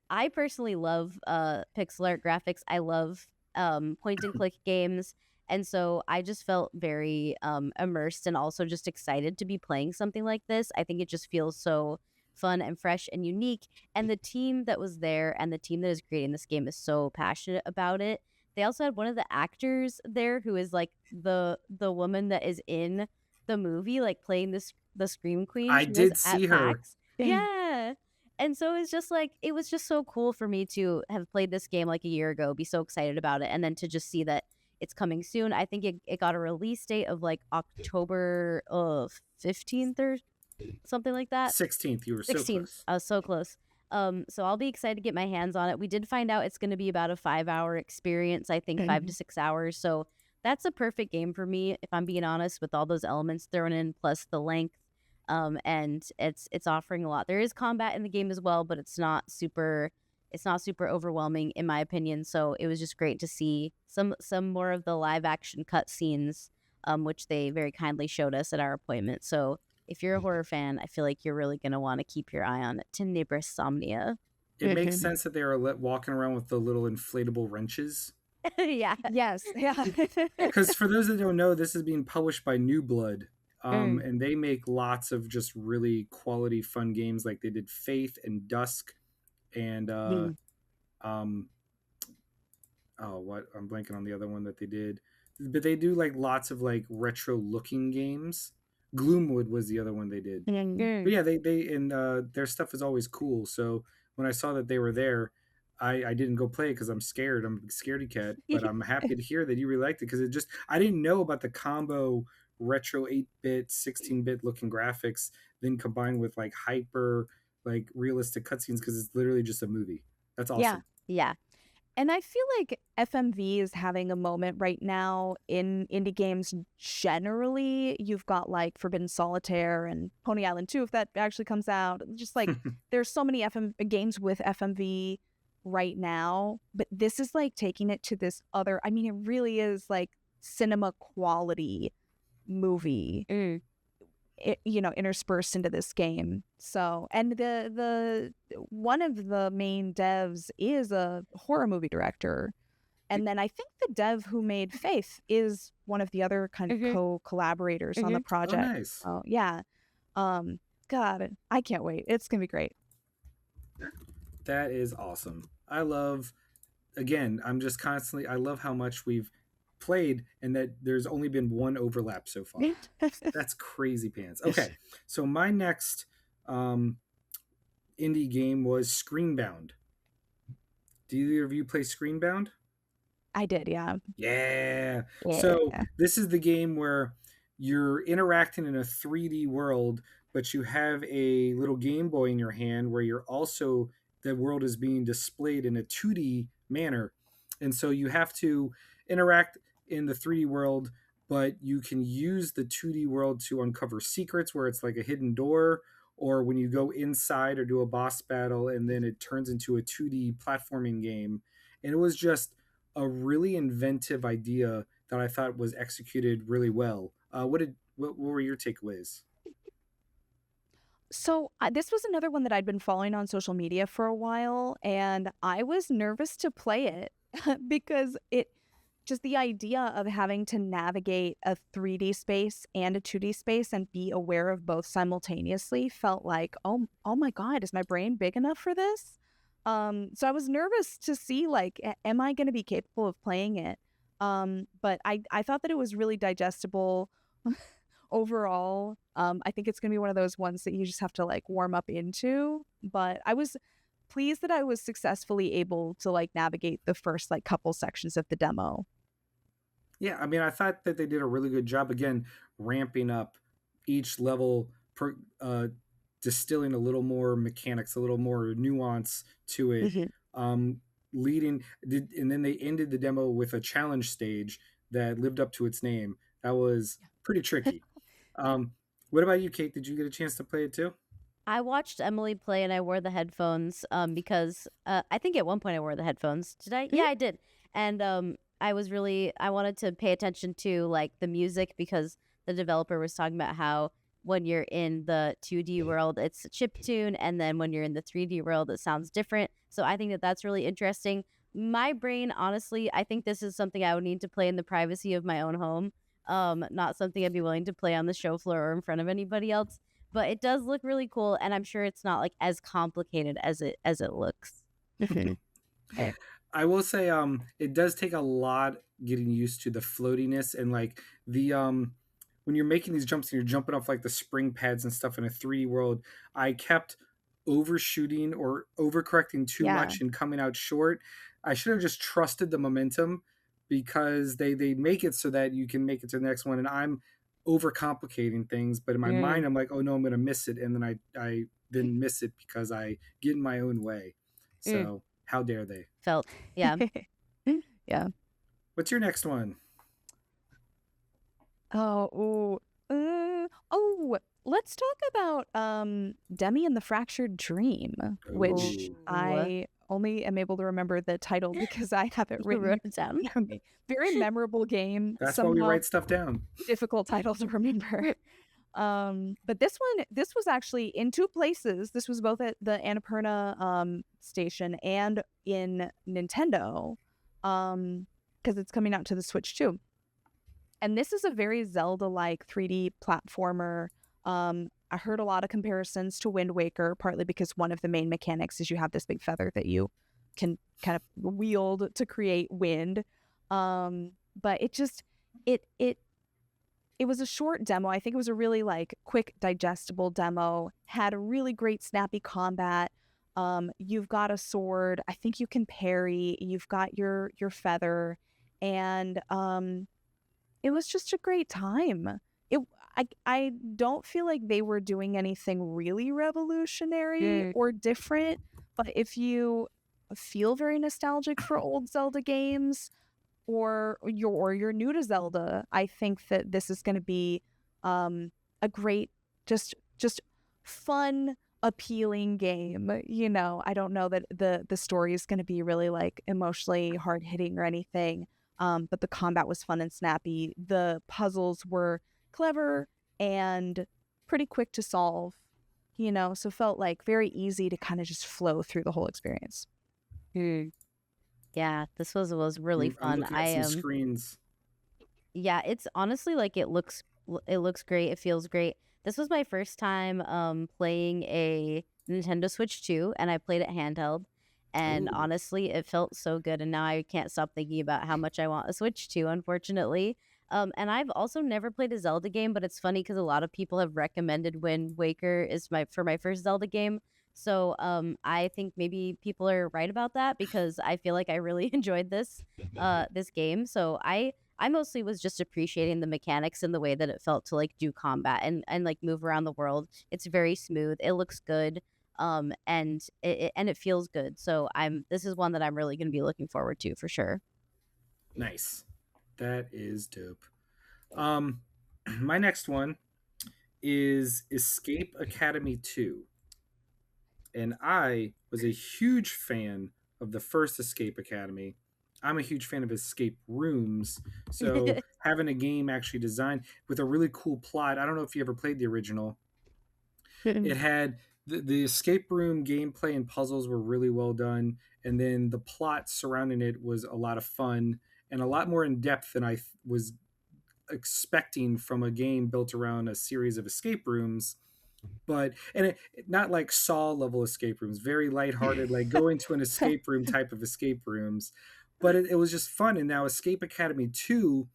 I personally love pixel art graphics. I love point and click games. And so I just felt very immersed and also just excited to be playing something like this. I think it just feels so fun and fresh and unique. And the team that was there and the team that is creating this game is so passionate about it They also had one of the actors there who is like the woman that is in the movie, like playing the Scream Queen. I She was did at see her. PAX. Yeah. And so it's just like, it was just so cool for me to have played this game like a year ago, be so excited about it, and then to just see that it's coming soon. I think it got a release date of like October 15th or something like that. 16th. You were so 16th. close. I was so close. So I'll be excited to get my hands on it. We did find out it's going to be about a 5-hour experience, I think 5 to 6 hours. So that's a perfect game for me, if I'm being honest, with all those elements thrown in, plus the length. And it's offering a lot. There is combat in the game as well, but it's not super overwhelming in my opinion. So it was just great to see some more of the live action cutscenes, which they very kindly showed us at our appointment. So if you're a horror fan, I feel like you're really going to want to keep your eye on Tenebris Somnia. It makes sense that they are walking around with the little inflatable wrenches. Yeah. Yes. Yeah. Because for those that don't know, this is being published by New Blood. And they make lots of just really quality, fun games. Like they did Faith and Dusk, and I'm blanking on the other one that they did, but they do like lots of like retro looking games. Gloomwood was the other one they did. But yeah, they and their stuff is always cool. So when I saw that they were there, I didn't go play it because I'm scared. I'm a scaredy cat. But I'm happy to hear that you really liked it, because I didn't know about the combo retro 8-bit 16-bit looking graphics then combined with like hyper like realistic cutscenes, because it's literally just a movie. That's awesome. Yeah. And I feel like FMV is having a moment right now in indie games generally. You've got like Forbidden Solitaire and Pony Island 2, if that actually comes out. Just like there's so many games with FMV right now, but this is like taking it to this other, I mean, it really is like cinema quality movie, interspersed into this game. So, and the one of the main devs is a horror movie director, and then I think the dev who made Faith is one of the other kind of co-collaborators on the project. Oh, nice. Oh yeah. God, I can't wait. It's gonna be great. That is awesome. I love how much we've played and that there's only been one overlap so far. That's crazy pants. Okay, so my next indie game was Screenbound. Do either of you play Screenbound? I did, yeah. Yeah. So this is the game where you're interacting in a 3D world, but you have a little Game Boy in your hand where the world is being displayed in a 2D manner. And so you have to interact in the 3D world, but you can use the 2D world to uncover secrets where it's like a hidden door, or when you go inside or do a boss battle, and then it turns into a 2D platforming game. And it was just a really inventive idea that I thought was executed really well. What were your takeaways? So this was another one that I'd been following on social media for a while, and I was nervous to play it because just the idea of having to navigate a 3D space and a 2D space and be aware of both simultaneously felt like, oh my God, is my brain big enough for this? So I was nervous to see, like, am I going to be capable of playing it? But I thought that it was really digestible overall. I think it's going to be one of those ones that you just have to like warm up into. But I was pleased that I was successfully able to like navigate the first like couple sections of the demo. Yeah, I mean, I thought that they did a really good job, again, ramping up each level, distilling a little more mechanics, a little more nuance to it, and then they ended the demo with a challenge stage that lived up to its name. That was pretty tricky. What about you, Kate? Did you get a chance to play it too? I watched Emily play and I wore the headphones because I think at one point I wore the headphones. Did I? Yeah, I did. And I wanted to pay attention to like the music, because the developer was talking about how when you're in the 2D world, it's a chiptune, and then when you're in the 3D world, it sounds different. So I think that that's really interesting. My brain, honestly, I think this is something I would need to play in the privacy of my own home. Not something I'd be willing to play on the show floor or in front of anybody else. But it does look really cool, and I'm sure it's not like as complicated as it looks. I will say it does take a lot getting used to the floatiness and like the when you're making these jumps and you're jumping off like the spring pads and stuff in a 3D world, I kept overshooting or overcorrecting too Yeah. much and coming out short. I should have just trusted the momentum because they make it so that you can make it to the next one, and I'm overcomplicating things, but in my mind I'm like, oh no, I'm gonna miss it, and then I then miss it because I get in my own way. So how dare they? Felt, yeah. Yeah. What's your next one? Oh, let's talk about Demi and the Fractured Dream, which Ooh. I only am able to remember the title because I have it You written wrote it down. down. Very memorable game. That's why we somehow write stuff down. difficult title to remember. But this was actually in two places. This was both at the Annapurna station and in Nintendo, because it's coming out to the Switch too. And this is a very Zelda-like 3D platformer. I heard a lot of comparisons to Wind Waker, partly because one of the main mechanics is you have this big feather that you can kind of wield to create wind. But it was a short demo. I think it was a really like quick, digestible demo. Had a really great snappy combat. You've got a sword. I think you can parry. You've got your feather, and it was just a great time. I don't feel like they were doing anything really revolutionary or different, but if you feel very nostalgic for old Zelda games, or you're new to Zelda, I think that this is going to be a great, just fun, appealing game. You know, I don't know that the story is going to be really like emotionally hard hitting or anything, but the combat was fun and snappy. The puzzles were clever and pretty quick to solve, you know, so felt like very easy to kind of just flow through the whole experience. Yeah, this was really I'm fun. looking at some screens. Yeah, it's honestly like it looks great. It feels great. This was my first time playing a Nintendo Switch 2, and I played it handheld. And Ooh. honestly, it felt so good. And now I can't stop thinking about how much I want a Switch 2, unfortunately. And I've also never played a Zelda game, but it's funny because a lot of people have recommended Wind Waker is for my first Zelda game. So I think maybe people are right about that because I feel like I really enjoyed this game. So I mostly was just appreciating the mechanics and the way that it felt to like do combat and like move around the world. It's very smooth. It looks good. And it feels good. So this is one that I'm really going to be looking forward to for sure. Nice. That is dope. My next one is Escape Academy 2. And I was a huge fan of the first Escape Academy. I'm a huge fan of escape rooms. So having a game actually designed with a really cool plot. I don't know if you ever played the original. It had the escape room gameplay and puzzles were really well done. And then the plot surrounding it was a lot of fun and a lot more in depth than I was expecting from a game built around a series of escape rooms. But not like Saw level escape rooms, very lighthearted, like go into an escape room type of escape rooms. But it was just fun. And now Escape Academy 2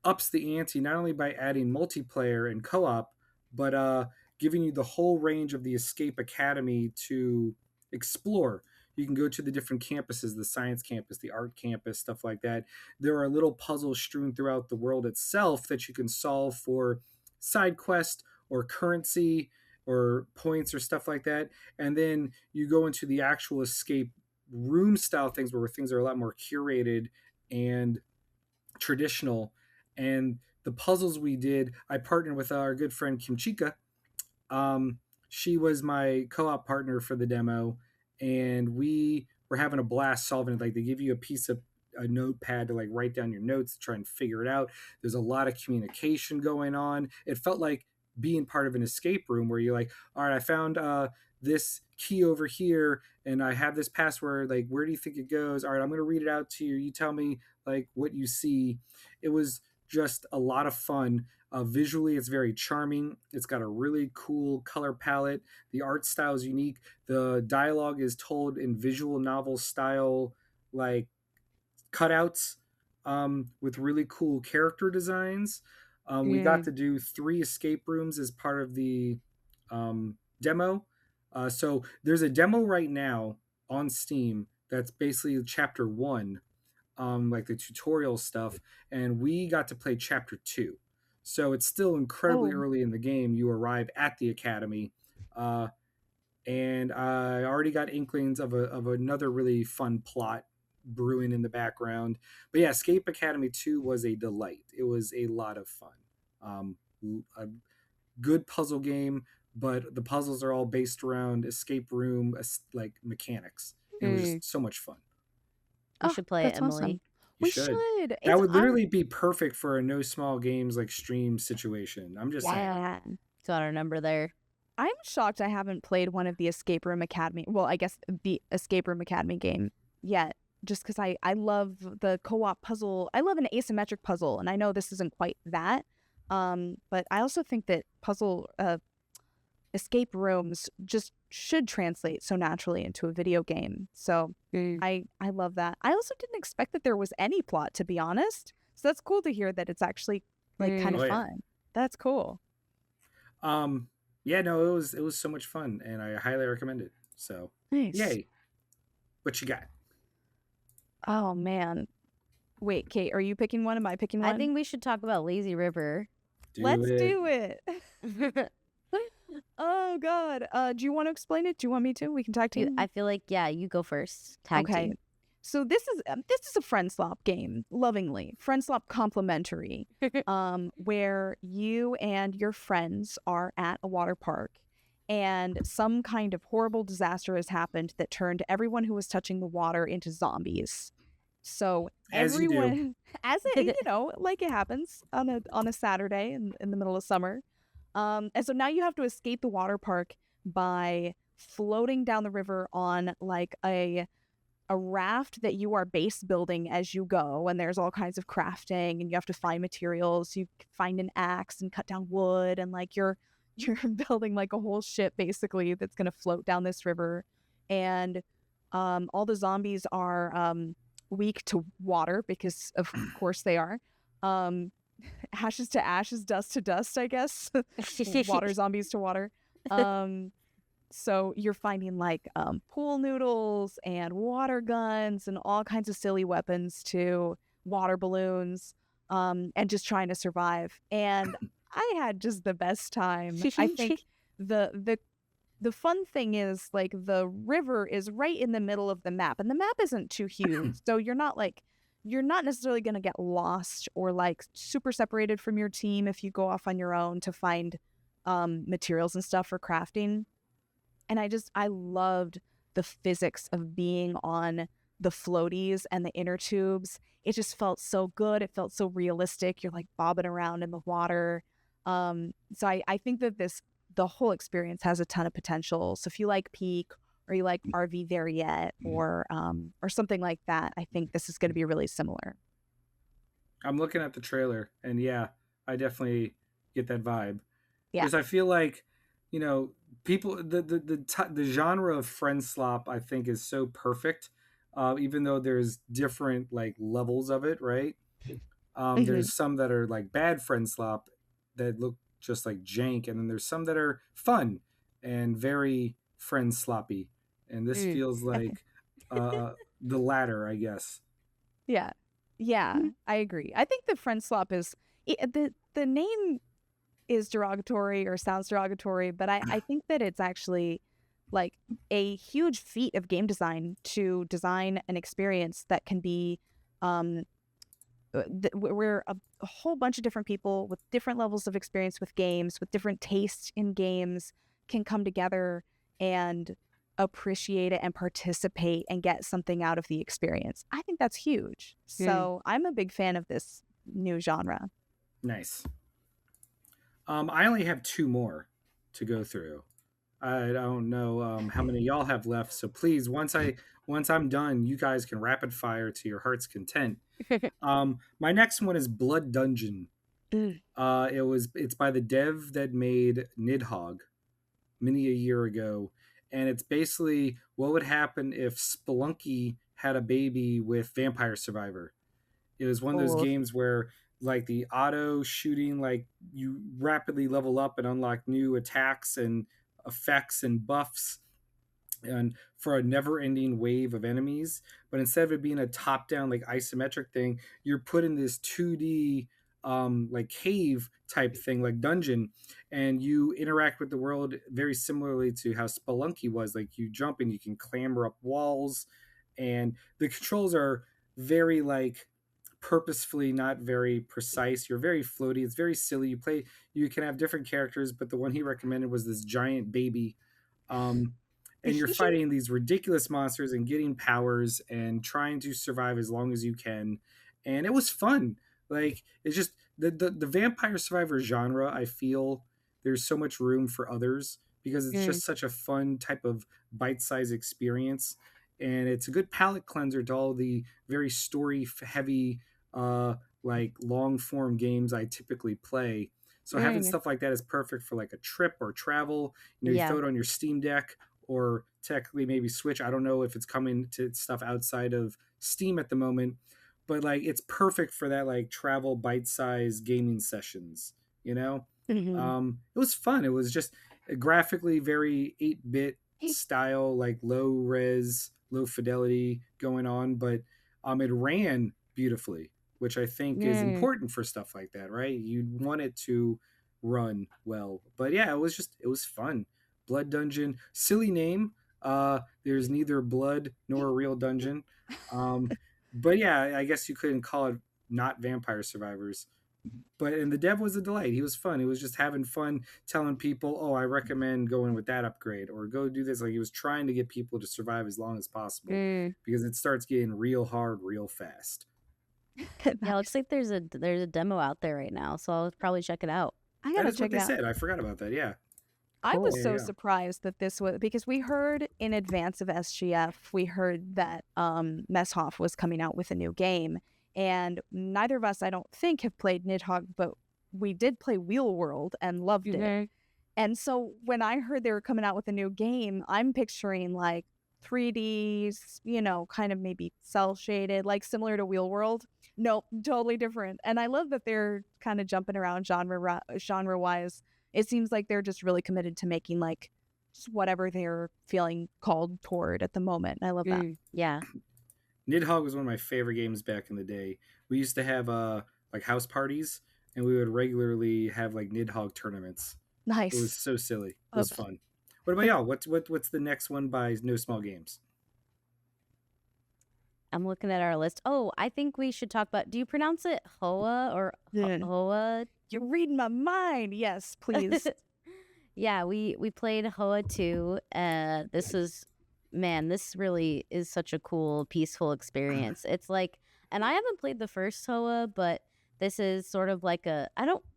ups the ante not only by adding multiplayer and co-op, but giving you the whole range of the Escape Academy to explore. You can go to the different campuses, the science campus, the art campus, stuff like that. There are little puzzles strewn throughout the world itself that you can solve for side quest or currency or points or stuff like that. And then you go into the actual escape room style things where things are a lot more curated and traditional. And the puzzles we did, I partnered with our good friend Kim Chica. She was my co-op partner for the demo, and we were having a blast solving it. Like they give you a notepad to like write down your notes to try and figure it out. There's a lot of communication going on. It felt like being part of an escape room where you're like, all right, I found this key over here and I have this password. Like, where do you think it goes? All right, I'm going to read it out to you. You tell me like what you see. It was just a lot of fun. Visually, it's very charming. It's got a really cool color palette. The art style is unique. The dialogue is told in visual novel style like cutouts with really cool character designs. We got to do 3 escape rooms as part of the demo. So there's a demo right now on Steam that's basically chapter 1, like the tutorial stuff, and we got to play chapter 2. So it's still incredibly Oh. early in the game. You arrive at the academy, and I already got inklings of another really fun plot brewing in the background. But yeah, Escape Academy 2 was a delight. It was a lot of fun. A good puzzle game, but the puzzles are all based around escape room like mechanics. It was just so much fun. We should play it, that's Emily. awesome. You We should. should. That would literally be perfect for a no small games like stream situation. I'm just saying. Got our number there. I'm shocked I haven't played one of the Escape Room Academy. Well, I guess the Escape Room Academy game yet, just because I love the co-op puzzle. I love an asymmetric puzzle, and I know this isn't quite that. But I also think that puzzle escape rooms just should translate so naturally into a video game. So I love that. I also didn't expect that there was any plot, to be honest. So that's cool to hear that it's actually like kind of fun. That's cool. Yeah, no, it was so much fun, and I highly recommend it. So Nice. Yay. What you got? Oh man. Wait, Kate, are you picking one? Am I picking one? I think we should talk about Lazy River. Let's do it. Oh God. Do you want to explain it? Do you want me to? We can tag team. I feel like you go first. Tag team. So this is a friend slop game, lovingly friend slop complimentary, where you and your friends are at a water park, and some kind of horrible disaster has happened that turned everyone who was touching the water into zombies. So everyone, as it like it happens on a Saturday in the middle of summer, and so now you have to escape the water park by floating down the river on like a raft that you are base building as you go, and there's all kinds of crafting, and you have to find materials. You find an axe and cut down wood, and like you're building like a whole ship basically that's gonna float down this river. And all the zombies are weak to water because of course they are. Ashes to ashes, dust to dust, I guess. Water zombies to water. So you're finding like pool noodles and water guns and all kinds of silly weapons to water balloons, and just trying to survive. And I had just the best time. I think the fun thing is like the river is right in the middle of the map, and the map isn't too huge, so you're not necessarily going to get lost or like super separated from your team if you go off on your own to find materials and stuff for crafting. And I loved the physics of being on the floaties and the inner tubes. It just felt so good. It felt so realistic. You're like bobbing around in the water. So I think that the whole experience has a ton of potential. So if you like Peak or you like RV There Yet or something like that, I think this is going to be really similar. I'm looking at the trailer, and yeah, I definitely get that vibe. Yeah. Because I feel like, people, the genre of friend slop, I think, is so perfect. Even though there's different like levels of it, right? There's some that are like bad friend slop that look just like jank, and then there's some that are fun and very friend sloppy. And this feels like the latter, I guess. Yeah, I agree. I think the friend slop is the name is derogatory or sounds derogatory, but I think that it's actually like a huge feat of game design to design an experience that can be where a whole bunch of different people with different levels of experience with games, with different tastes in games, can come together and appreciate it and participate and get something out of the experience. I think that's huge. So I'm a big fan of this new genre. Nice. I only have 2 more to go through. I don't know how many y'all have left, so please, once I'm done, you guys can rapid fire to your heart's content. My next one is Blood Dungeon. It's by the dev that made Nidhogg many a year ago, and it's basically what would happen if Spelunky had a baby with Vampire Survivor. It was one of those Oh, games where like the auto shooting, like you rapidly level up and unlock new attacks and effects and buffs and for a never-ending wave of enemies. But instead of it being a top-down like isometric thing, you're put in this 2D like cave type thing, like dungeon, and you interact with the world very similarly to how Spelunky was. Like you jump and you can clamber up walls, and the controls are very like purposefully not very precise. You're very floaty. It's very silly. You can have different characters, but the one he recommended was this giant baby. Um, and you're fighting these ridiculous monsters and getting powers and trying to survive as long as you can. And it was fun. Like it's just the Vampire Survivor genre, I feel there's so much room for others because it's just such a fun type of bite-sized experience. And it's a good palate cleanser to all the very story heavy like long form games I typically play. So having stuff like that is perfect for like a trip or travel. You Yeah. throw it on your Steam Deck or technically maybe Switch. I don't know if it's coming to stuff outside of Steam at the moment, but like it's perfect for that like travel bite-sized gaming sessions, you know? It was fun. It was just graphically very 8-bit style, like low res, low fidelity going on, but it ran beautifully, which I think is important for stuff like that, right? You'd want it to run well. But yeah, it was fun. Blood Dungeon, silly name. There's neither blood nor a real dungeon. But yeah, I guess you couldn't call it not Vampire Survivors. And the dev was a delight. He was fun. He was just having fun telling people, "Oh, I recommend going with that upgrade or go do this." Like he was trying to get people to survive as long as possible because it starts getting real hard real fast. Yeah, looks like there's a demo out there right now, so I'll probably check it out. I gotta That is check what they it out. said. I forgot about that. Yeah. I was There so you go. surprised that this was because we heard in advance of SGF, we heard that Messhoff was coming out with a new game, and neither of us, I don't think, have played Nidhogg, but we did play Wheel World and loved it. And so when I heard they were coming out with a new game, I'm picturing like 3D, kind of maybe cell shaded, like similar to Wheel World. Nope, totally different. And I love that they're kind of jumping around genre wise. It seems like they're just really committed to making like just whatever they're feeling called toward at the moment. I love that. Yeah. Nidhogg was one of my favorite games back in the day. We used to have like house parties, and we would regularly have like Nidhogg tournaments. Nice. It was so silly. It was fun. What about y'all? What's the next one by No Small Games? I'm looking at our list. Oh, I think we should talk about. Do you pronounce it Hoa or Hoa? You're reading my mind. Yes, please. Yeah, we played Hoa 2. This really is such a cool, peaceful experience. It's like, and I haven't played the first Hoa, but this is sort of like I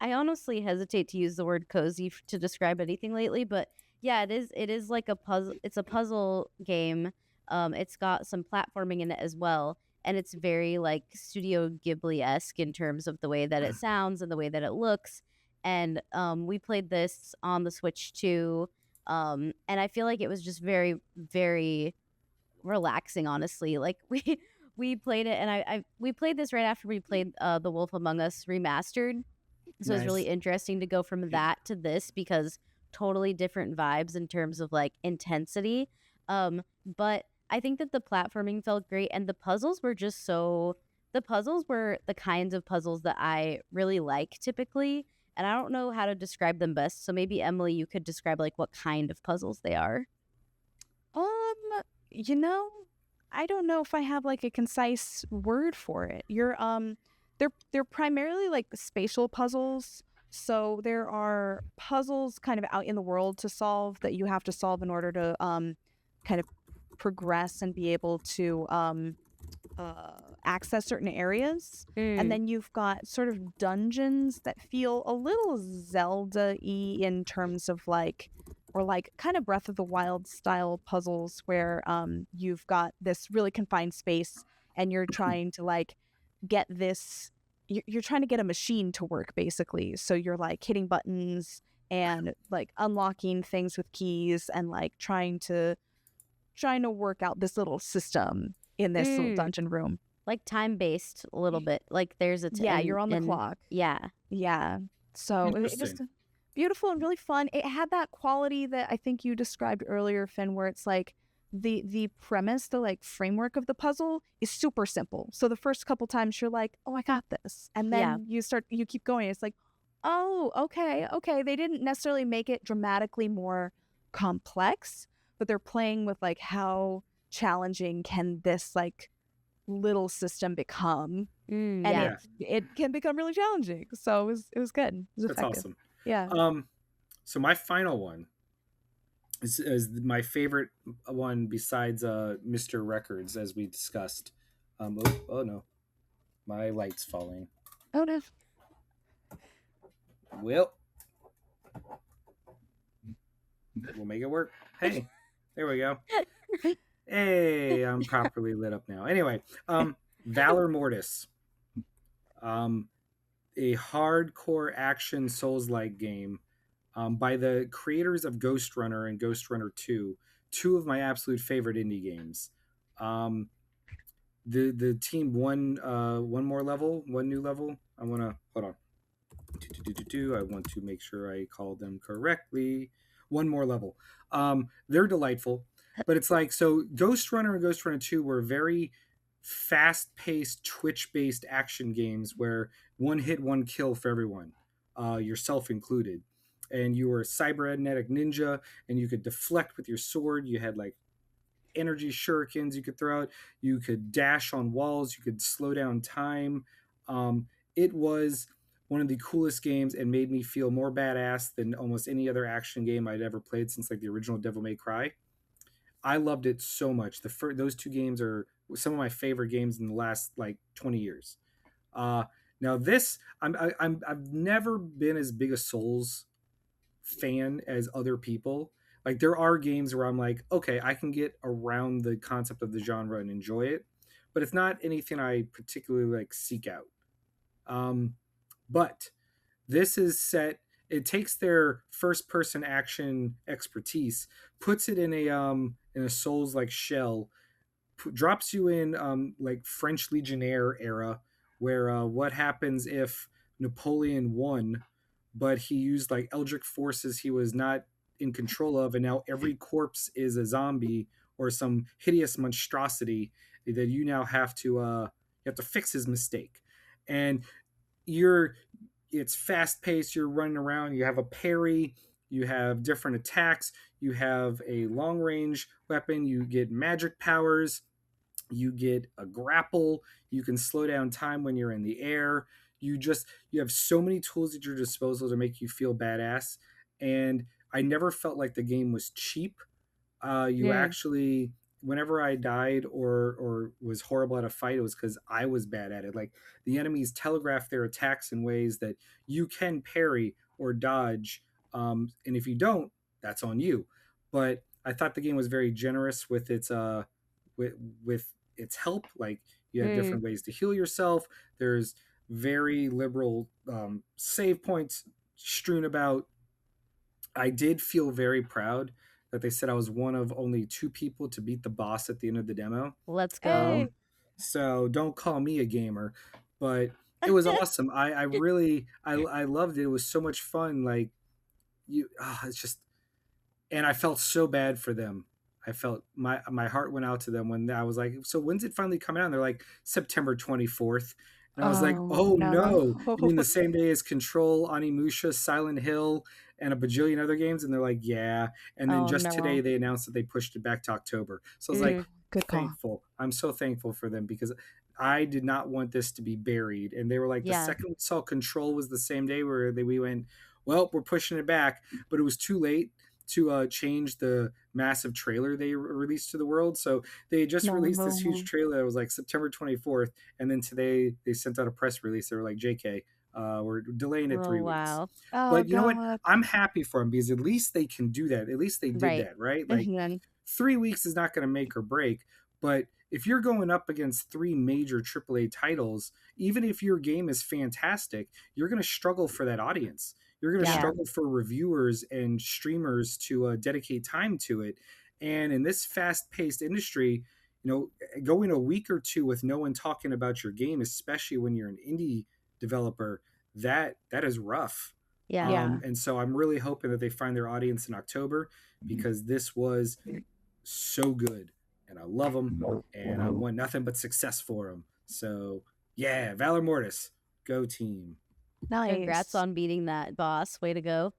honestly hesitate to use the word cozy to describe anything lately, but yeah, it is like a puzzle. It's a puzzle game. It's got some platforming in it as well. And it's very like Studio Ghibli-esque in terms of the way that it sounds and the way that it looks. And we played this on the Switch too. And I feel like it was just very, very relaxing, honestly. Like we played it, and we played this right after we played The Wolf Among Us remastered. So it's really interesting to go from that to this because totally different vibes in terms of like intensity. But I think that the platforming felt great, and the puzzles were the kinds of puzzles that I really like typically, and I don't know how to describe them best. So maybe Emily, you could describe like what kind of puzzles they are. I don't know if I have like a concise word for it. They're primarily like spatial puzzles. So there are puzzles kind of out in the world to solve that you have to solve in order to kind of progress and be able to access certain areas. And then you've got sort of dungeons that feel a little Zelda-y in terms of like, or like kind of Breath of the Wild style puzzles where you've got this really confined space and you're trying to like get this, you're trying to get a machine to work basically. So you're like hitting buttons and like unlocking things with keys and like trying to work out this little system in this little dungeon room. Like time-based a little bit. Like there's a you're on the clock. Yeah. So it was Interesting. beautiful and really fun. It had that quality that I think you described earlier, Finn, where it's like the premise, the like framework of the puzzle is super simple. So the first couple times you're like, oh, I got this. And then you keep going. It's like, oh, okay. They didn't necessarily make it dramatically more complex, but they're playing with like how challenging can this like little system become. And it can become really challenging. So it was good. It was That's effective. awesome. Yeah. So my final one is my favorite one besides Mr. Records, as we discussed. Oh no, my light's falling. Oh no. Well, we'll make it work. Hey, there we go. Hey, I'm properly lit up now. Anyway, Valor Mortis. A hardcore action Souls-like game by the creators of Ghost Runner and Ghost Runner 2, two of my absolute favorite indie games. The team one new level. I want to hold on. I want to make sure I call them correctly. One more level. They're delightful, but it's like, so Ghost Runner and Ghost Runner 2 were very fast-paced, Twitch-based action games where one hit, one kill for everyone, yourself included. And you were a cybernetic ninja, and you could deflect with your sword. You had like energy shurikens you could throw out. You could dash on walls. You could slow down time. It was one of the coolest games and made me feel more badass than almost any other action game I'd ever played since like the original Devil May Cry. I loved it so much. Those two games are some of my favorite games in the last like 20 years. Now this, I've never been as big a Souls fan as other people. Like there are games where I'm like, okay, I can get around the concept of the genre and enjoy it, but it's not anything I particularly like seek out. But this is set. It takes their first-person action expertise, puts it in a Souls-like shell, drops you in like French Legionnaire era, where what happens if Napoleon won, but he used like Eldritch forces he was not in control of, and now every corpse is a zombie or some hideous monstrosity that you now have to fix his mistake. And it's fast paced. You're running around. You have a parry. You have different attacks. You have a long range weapon. You get magic powers. You get a grapple. You can slow down time when you're in the air. You have so many tools at your disposal to make you feel badass. And I never felt like the game was cheap. Actually, whenever I died or was horrible at a fight, it was because I was bad at it. Like the enemies telegraph their attacks in ways that you can parry or dodge, and if you don't, that's on you. But I thought the game was very generous with its with its help. Like you have different ways to heal yourself. There's very liberal save points strewn about. I did feel very proud that they said I was one of only 2 people to beat the boss at the end of the demo. Let's go. So don't call me a gamer, but it was awesome. I really loved it. It was so much fun. Like it's just, and I felt so bad for them. I felt my heart went out to them when I was like, so when's it finally coming out? And they're like September 24th. And I was like, oh no. You mean the same day as Control, Onimusha, Silent Hill, and a bajillion other games? And they're like, yeah. And then today they announced that they pushed it back to October. So I was like, good call. Thankful. I'm so thankful for them because I did not want this to be buried. And they were like, the second we saw Control was the same day where we went, well, we're pushing it back. But it was too late to change the massive trailer they released to the world. So they just released this huge trailer that was like September 24th. And then today they sent out a press release. They were like, JK, we're delaying it 3 weeks. But you know what? I'm happy for them because at least they can do that. At least they did that, right? Like 3 weeks is not going to make or break. But if you're going up against 3 major AAA titles, even if your game is fantastic, you're going to struggle for that audience. You're going to struggle for reviewers and streamers to dedicate time to it. And in this fast-paced industry, going a week or two with no one talking about your game, especially when you're an indie developer, that is rough. Yeah. And so I'm really hoping that they find their audience in October, because this was so good and I love them and I want nothing but success for them. So yeah, Valor Mortis, go team. Nice. Congrats on beating that boss. Way to go.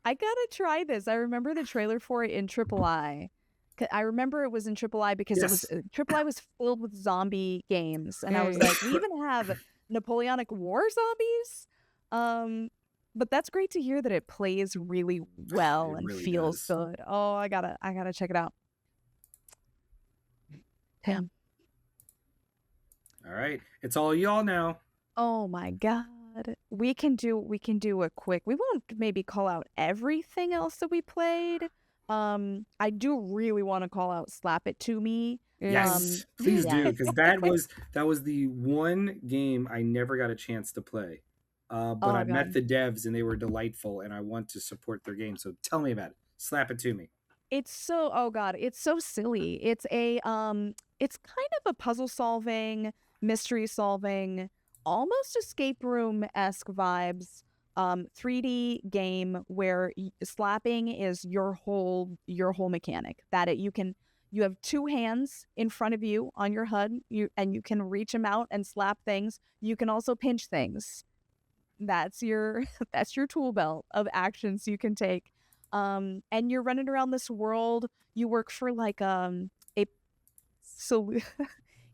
I gotta try this. I remember the trailer for it in III. I remember it was in III because Yes. it was III was filled with zombie games, and I was like, we even have Napoleonic War zombies. But that's great to hear that it plays really well It and really feels does. good. Oh, I gotta check it out. Damn. All right, it's all y'all now. Oh my god. We can do a quick. We won't maybe call out everything else that we played. I do really want to call out Slap It To Me. Yes, please do, yes. because that was the one game I never got a chance to play. But Oh, I God. met the devs and they were delightful, and I want to support their game. So tell me about it. Slap it to me. It's so, oh god, it's so silly. It's it's kind of a puzzle solving, mystery solving, almost escape room-esque vibes. 3D game where slapping is your whole mechanic. You have two hands in front of you on your HUD, and you can reach them out and slap things. You can also pinch things. That's your tool belt of actions you can take. And you're running around this world. You work for like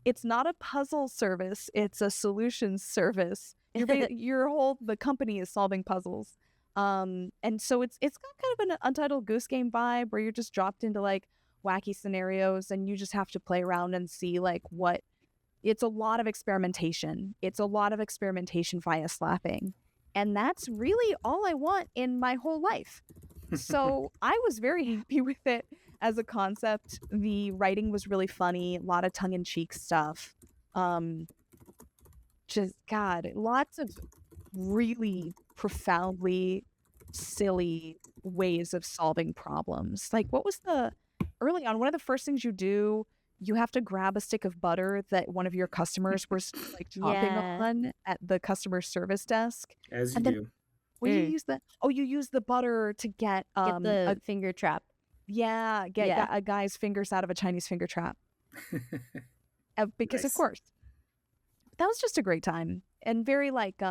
it's not a puzzle service, it's a solutions service. The company is solving puzzles. And so it's got kind of an Untitled Goose Game vibe where you're just dropped into like wacky scenarios and you just have to play around and see like what. It's a lot of experimentation. It's a lot of experimentation via slapping. And that's really all I want in my whole life. So I was very happy with it as a concept. The writing was really funny, a lot of tongue-in-cheek stuff. Just, God, lots of really profoundly silly ways of solving problems. Like, what was early on, one of the first things you do, you have to grab a stick of butter that one of your customers was like chopping on at the customer service desk. As you do. What do you use you use the butter to get the finger trap. Get a guy's fingers out of a Chinese finger trap. Because Nice. of course. That was just a great time and very like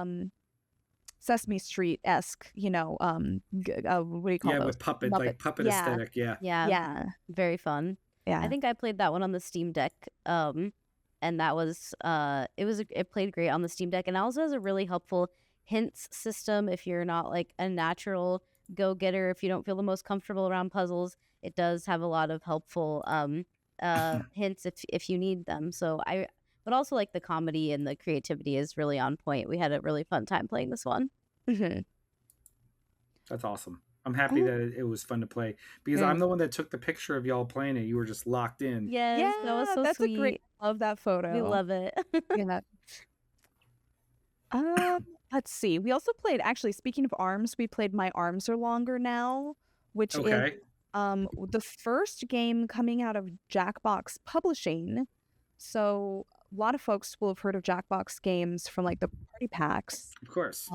Sesame Street-esque, what do you call those? With puppet, Muppet. like puppet aesthetic, yeah. Yeah. Very fun. Yeah. I think I played that one on the Steam Deck, and that was it played great on the Steam Deck, and also has a really helpful hints system if you're not like a natural go-getter, if you don't feel the most comfortable around puzzles. It does have a lot of helpful hints if you need them. But also like the comedy and the creativity is really on point. We had a really fun time playing this one. Mm-hmm. That's awesome. I'm happy that it was fun to play, because I'm the one that took the picture of y'all playing it. You were just locked in. Yes, that was so that's sweet. a great. Love that photo. We love it. Yeah. Let's see. We also played. Actually, speaking of arms, we played My Arms Are Longer Now, which is the first game coming out of Jackbox Publishing. So a lot of folks will have heard of Jackbox games from like the party packs. Of course.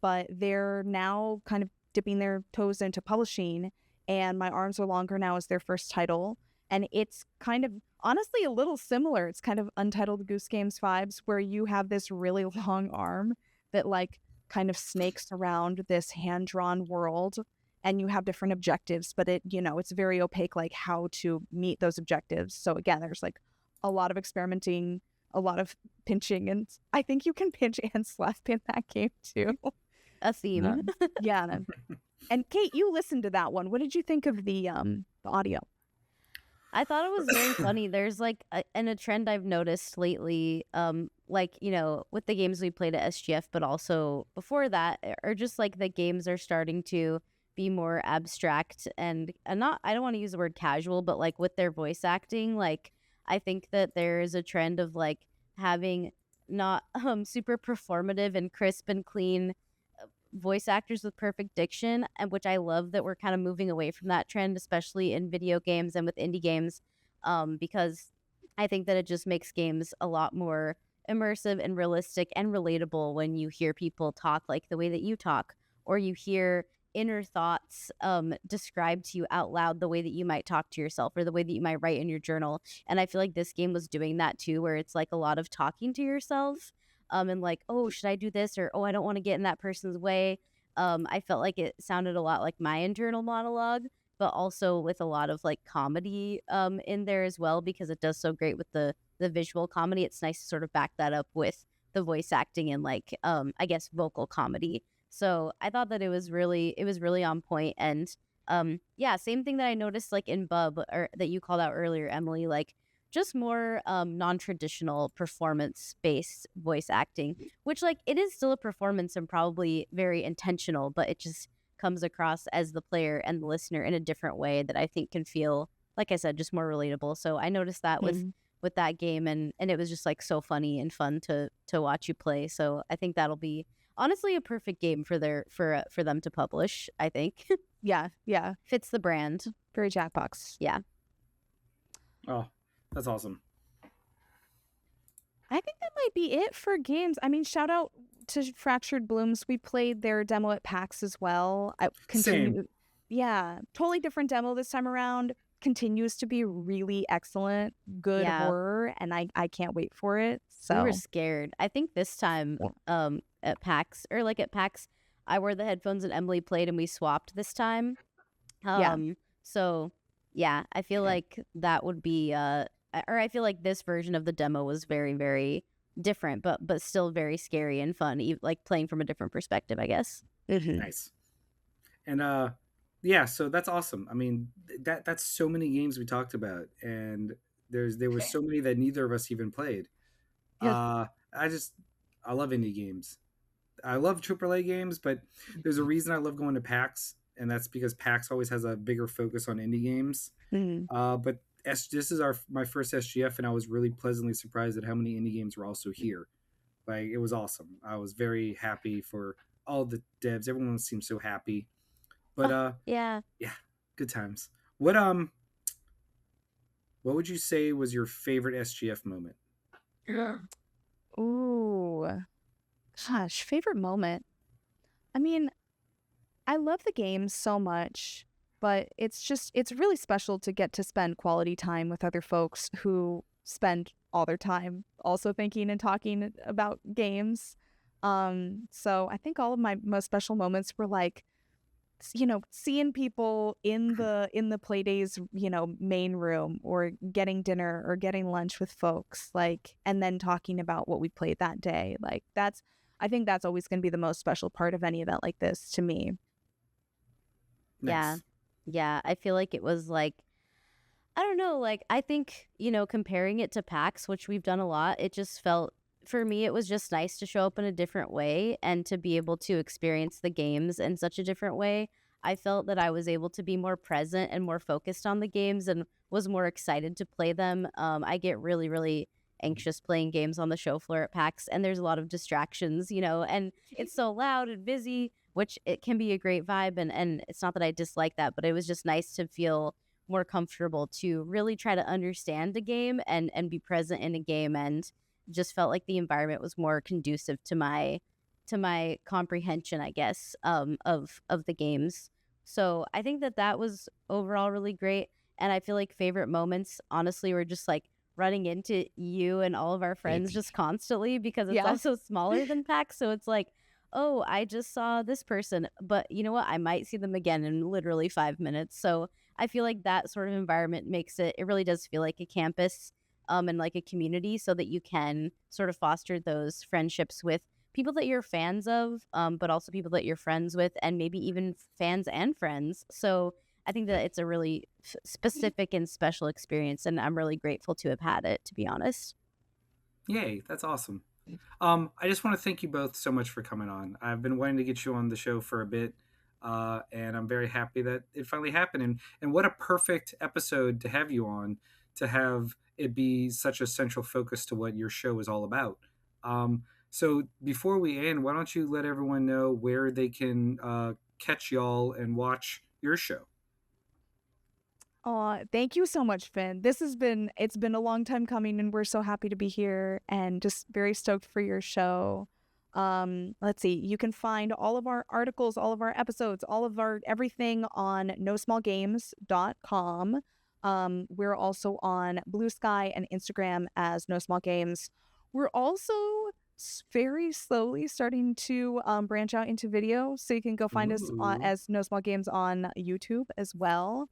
But they're now kind of dipping their toes into publishing, and My Arms Are Longer Now is their first title. And it's kind of, honestly, a little similar. It's kind of Untitled Goose Games vibes, where you have this really long arm that like kind of snakes around this hand-drawn world, and you have different objectives, but it's very opaque, like how to meet those objectives. So again, there's like a lot of experimenting, a lot of pinching, and I think you can pinch and slap in that game too. A theme. Yeah. And Kate, you listened to that one. What did you think of the audio? I thought it was very funny. There's like a trend I've noticed lately, with the games we played at SGF, but also before that, are just like the games are starting to be more abstract and not, I don't want to use the word casual, but like with their voice acting, like I think that there is a trend of like having not super performative and crisp and clean voice actors with perfect diction, and which I love that we're kind of moving away from that trend, especially in video games and with indie games, because I think that it just makes games a lot more immersive and realistic and relatable when you hear people talk like the way that you talk, or you hear inner thoughts described to you out loud the way that you might talk to yourself or the way that you might write in your journal. And I feel like this game was doing that too, where it's like a lot of talking to yourself, and like, oh, should I do this, or oh, I don't want to get in that person's way. I felt like it sounded a lot like my internal monologue, but also with a lot of like comedy in there as well, because it does so great with the visual comedy. It's nice to sort of back that up with the voice acting and like I guess vocal comedy. So I thought that it was really on point. And yeah, same thing that I noticed like in Bub, or that you called out earlier, Emily, like just more non-traditional performance-based voice acting, which like it is still a performance and probably very intentional, but it just comes across as the player and the listener in a different way that I think can feel, like I said, just more relatable. So I noticed that with that game, and it was just like so funny and fun to watch you play. So I think that'll be honestly a perfect game for them to publish, I think. Yeah. Fits the brand. Very Jackbox. Yeah. Oh, that's awesome. I think that might be it for games. I mean, shout out to Fractured Blooms. We played their demo at PAX as well. Same. Yeah, totally different demo this time around. Continues to be really excellent, good horror, and I can't wait for it. So we were scared. I think this time at PAX, I wore the headphones and Emily played, and we swapped this time. So yeah, I feel like that would be or I feel like this version of the demo was very, very different, but still very scary and fun, like playing from a different perspective, I guess. Nice. And yeah, so that's awesome. I mean, that's so many games we talked about, and there were so many that neither of us even played. Yes. I love indie games. I love AAA games, but there's a reason I love going to PAX, and that's because PAX always has a bigger focus on indie games. But this is my first SGF, and I was really pleasantly surprised at how many indie games were also here. Like, it was awesome. I was very happy for all the devs. Everyone seemed so happy. But yeah, good times. What would you say was your favorite SGF moment? Ooh, gosh, favorite moment. I mean, I love the game so much, but it's really special to get to spend quality time with other folks who spend all their time also thinking and talking about games. So I think all of my most special moments were like, seeing people in the Playdays, main room, or getting dinner or getting lunch with folks, like, and then talking about what we played that day. Like, I think that's always going to be the most special part of any event like this to me. Nice. Yeah. I feel like it was like, I don't know, like, I think, comparing it to PAX, which we've done a lot, it just felt, for me, it was just nice to show up in a different way and to be able to experience the games in such a different way. I felt that I was able to be more present and more focused on the games and was more excited to play them. I get really, really anxious playing games on the show floor at PAX, and there's a lot of distractions, and it's so loud and busy, which it can be a great vibe. And it's not that I dislike that, but it was just nice to feel more comfortable to really try to understand a game and be present in a game, and just felt like the environment was more conducive to my comprehension, I guess, of the games. So I think that was overall really great. And I feel like favorite moments, honestly, were just like running into you and all of our friends just constantly, because it's also smaller than PAX. So it's like, oh, I just saw this person, but you know what? I might see them again in literally 5 minutes. So I feel like that sort of environment makes it really does feel like a campus, and like a community, so that you can sort of foster those friendships with people that you're fans of, but also people that you're friends with, and maybe even fans and friends. So I think that it's a really specific and special experience, and I'm really grateful to have had it, to be honest. Yay, that's awesome. I just want to thank you both so much for coming on. I've been wanting to get you on the show for a bit, and I'm very happy that it finally happened. And what a perfect episode to have you on, to have it be such a central focus to what your show is all about. So before we end, why don't you let everyone know where they can catch y'all and watch your show? Thank you so much, Finn. It's been a long time coming and we're so happy to be here and just very stoked for your show. Let's see. You can find all of our articles, all of our episodes, all of our everything on nosmallgames.com. We're also on Blue Sky and Instagram as No Small Games. We're also very slowly starting to branch out into video, so you can go find us Ooh. as No Small Games on YouTube as well.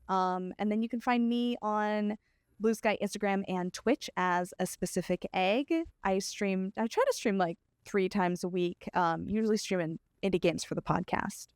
And then you can find me on Blue Sky, Instagram, and Twitch as a specific egg. I try to stream like 3 times a week, usually streaming indie games for the podcast.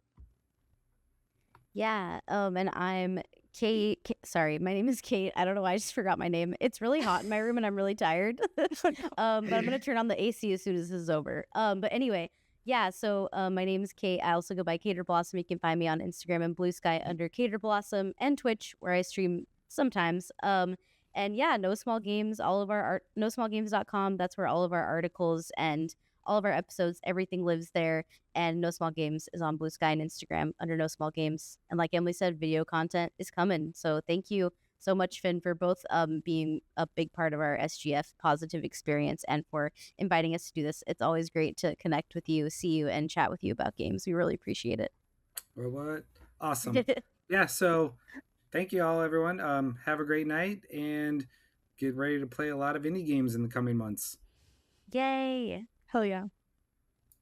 Yeah. And I'm Kate. Sorry, my name is Kate. I don't know why I just forgot my name. It's really hot in my room and I'm really tired. But I'm gonna turn on the AC as soon as this is over. But anyway, yeah. So my name is Kate. I also go by Cater Blossom. You can find me on Instagram and Blue Sky under Cater Blossom and Twitch, where I stream sometimes. And yeah, No Small Games. All of our art. NoSmallGames.com. That's where all of our articles and all of our episodes, everything lives there. And No Small Games is on Blue Sky and Instagram under No Small Games. And like Emily said, video content is coming. So thank you so much, Finn, for both being a big part of our SGF positive experience and for inviting us to do this. It's always great to connect with you, see you, and chat with you about games. We really appreciate it. Or what? Awesome. Yeah, so thank you all, everyone. Have a great night and get ready to play a lot of indie games in the coming months. Yay! Hell yeah.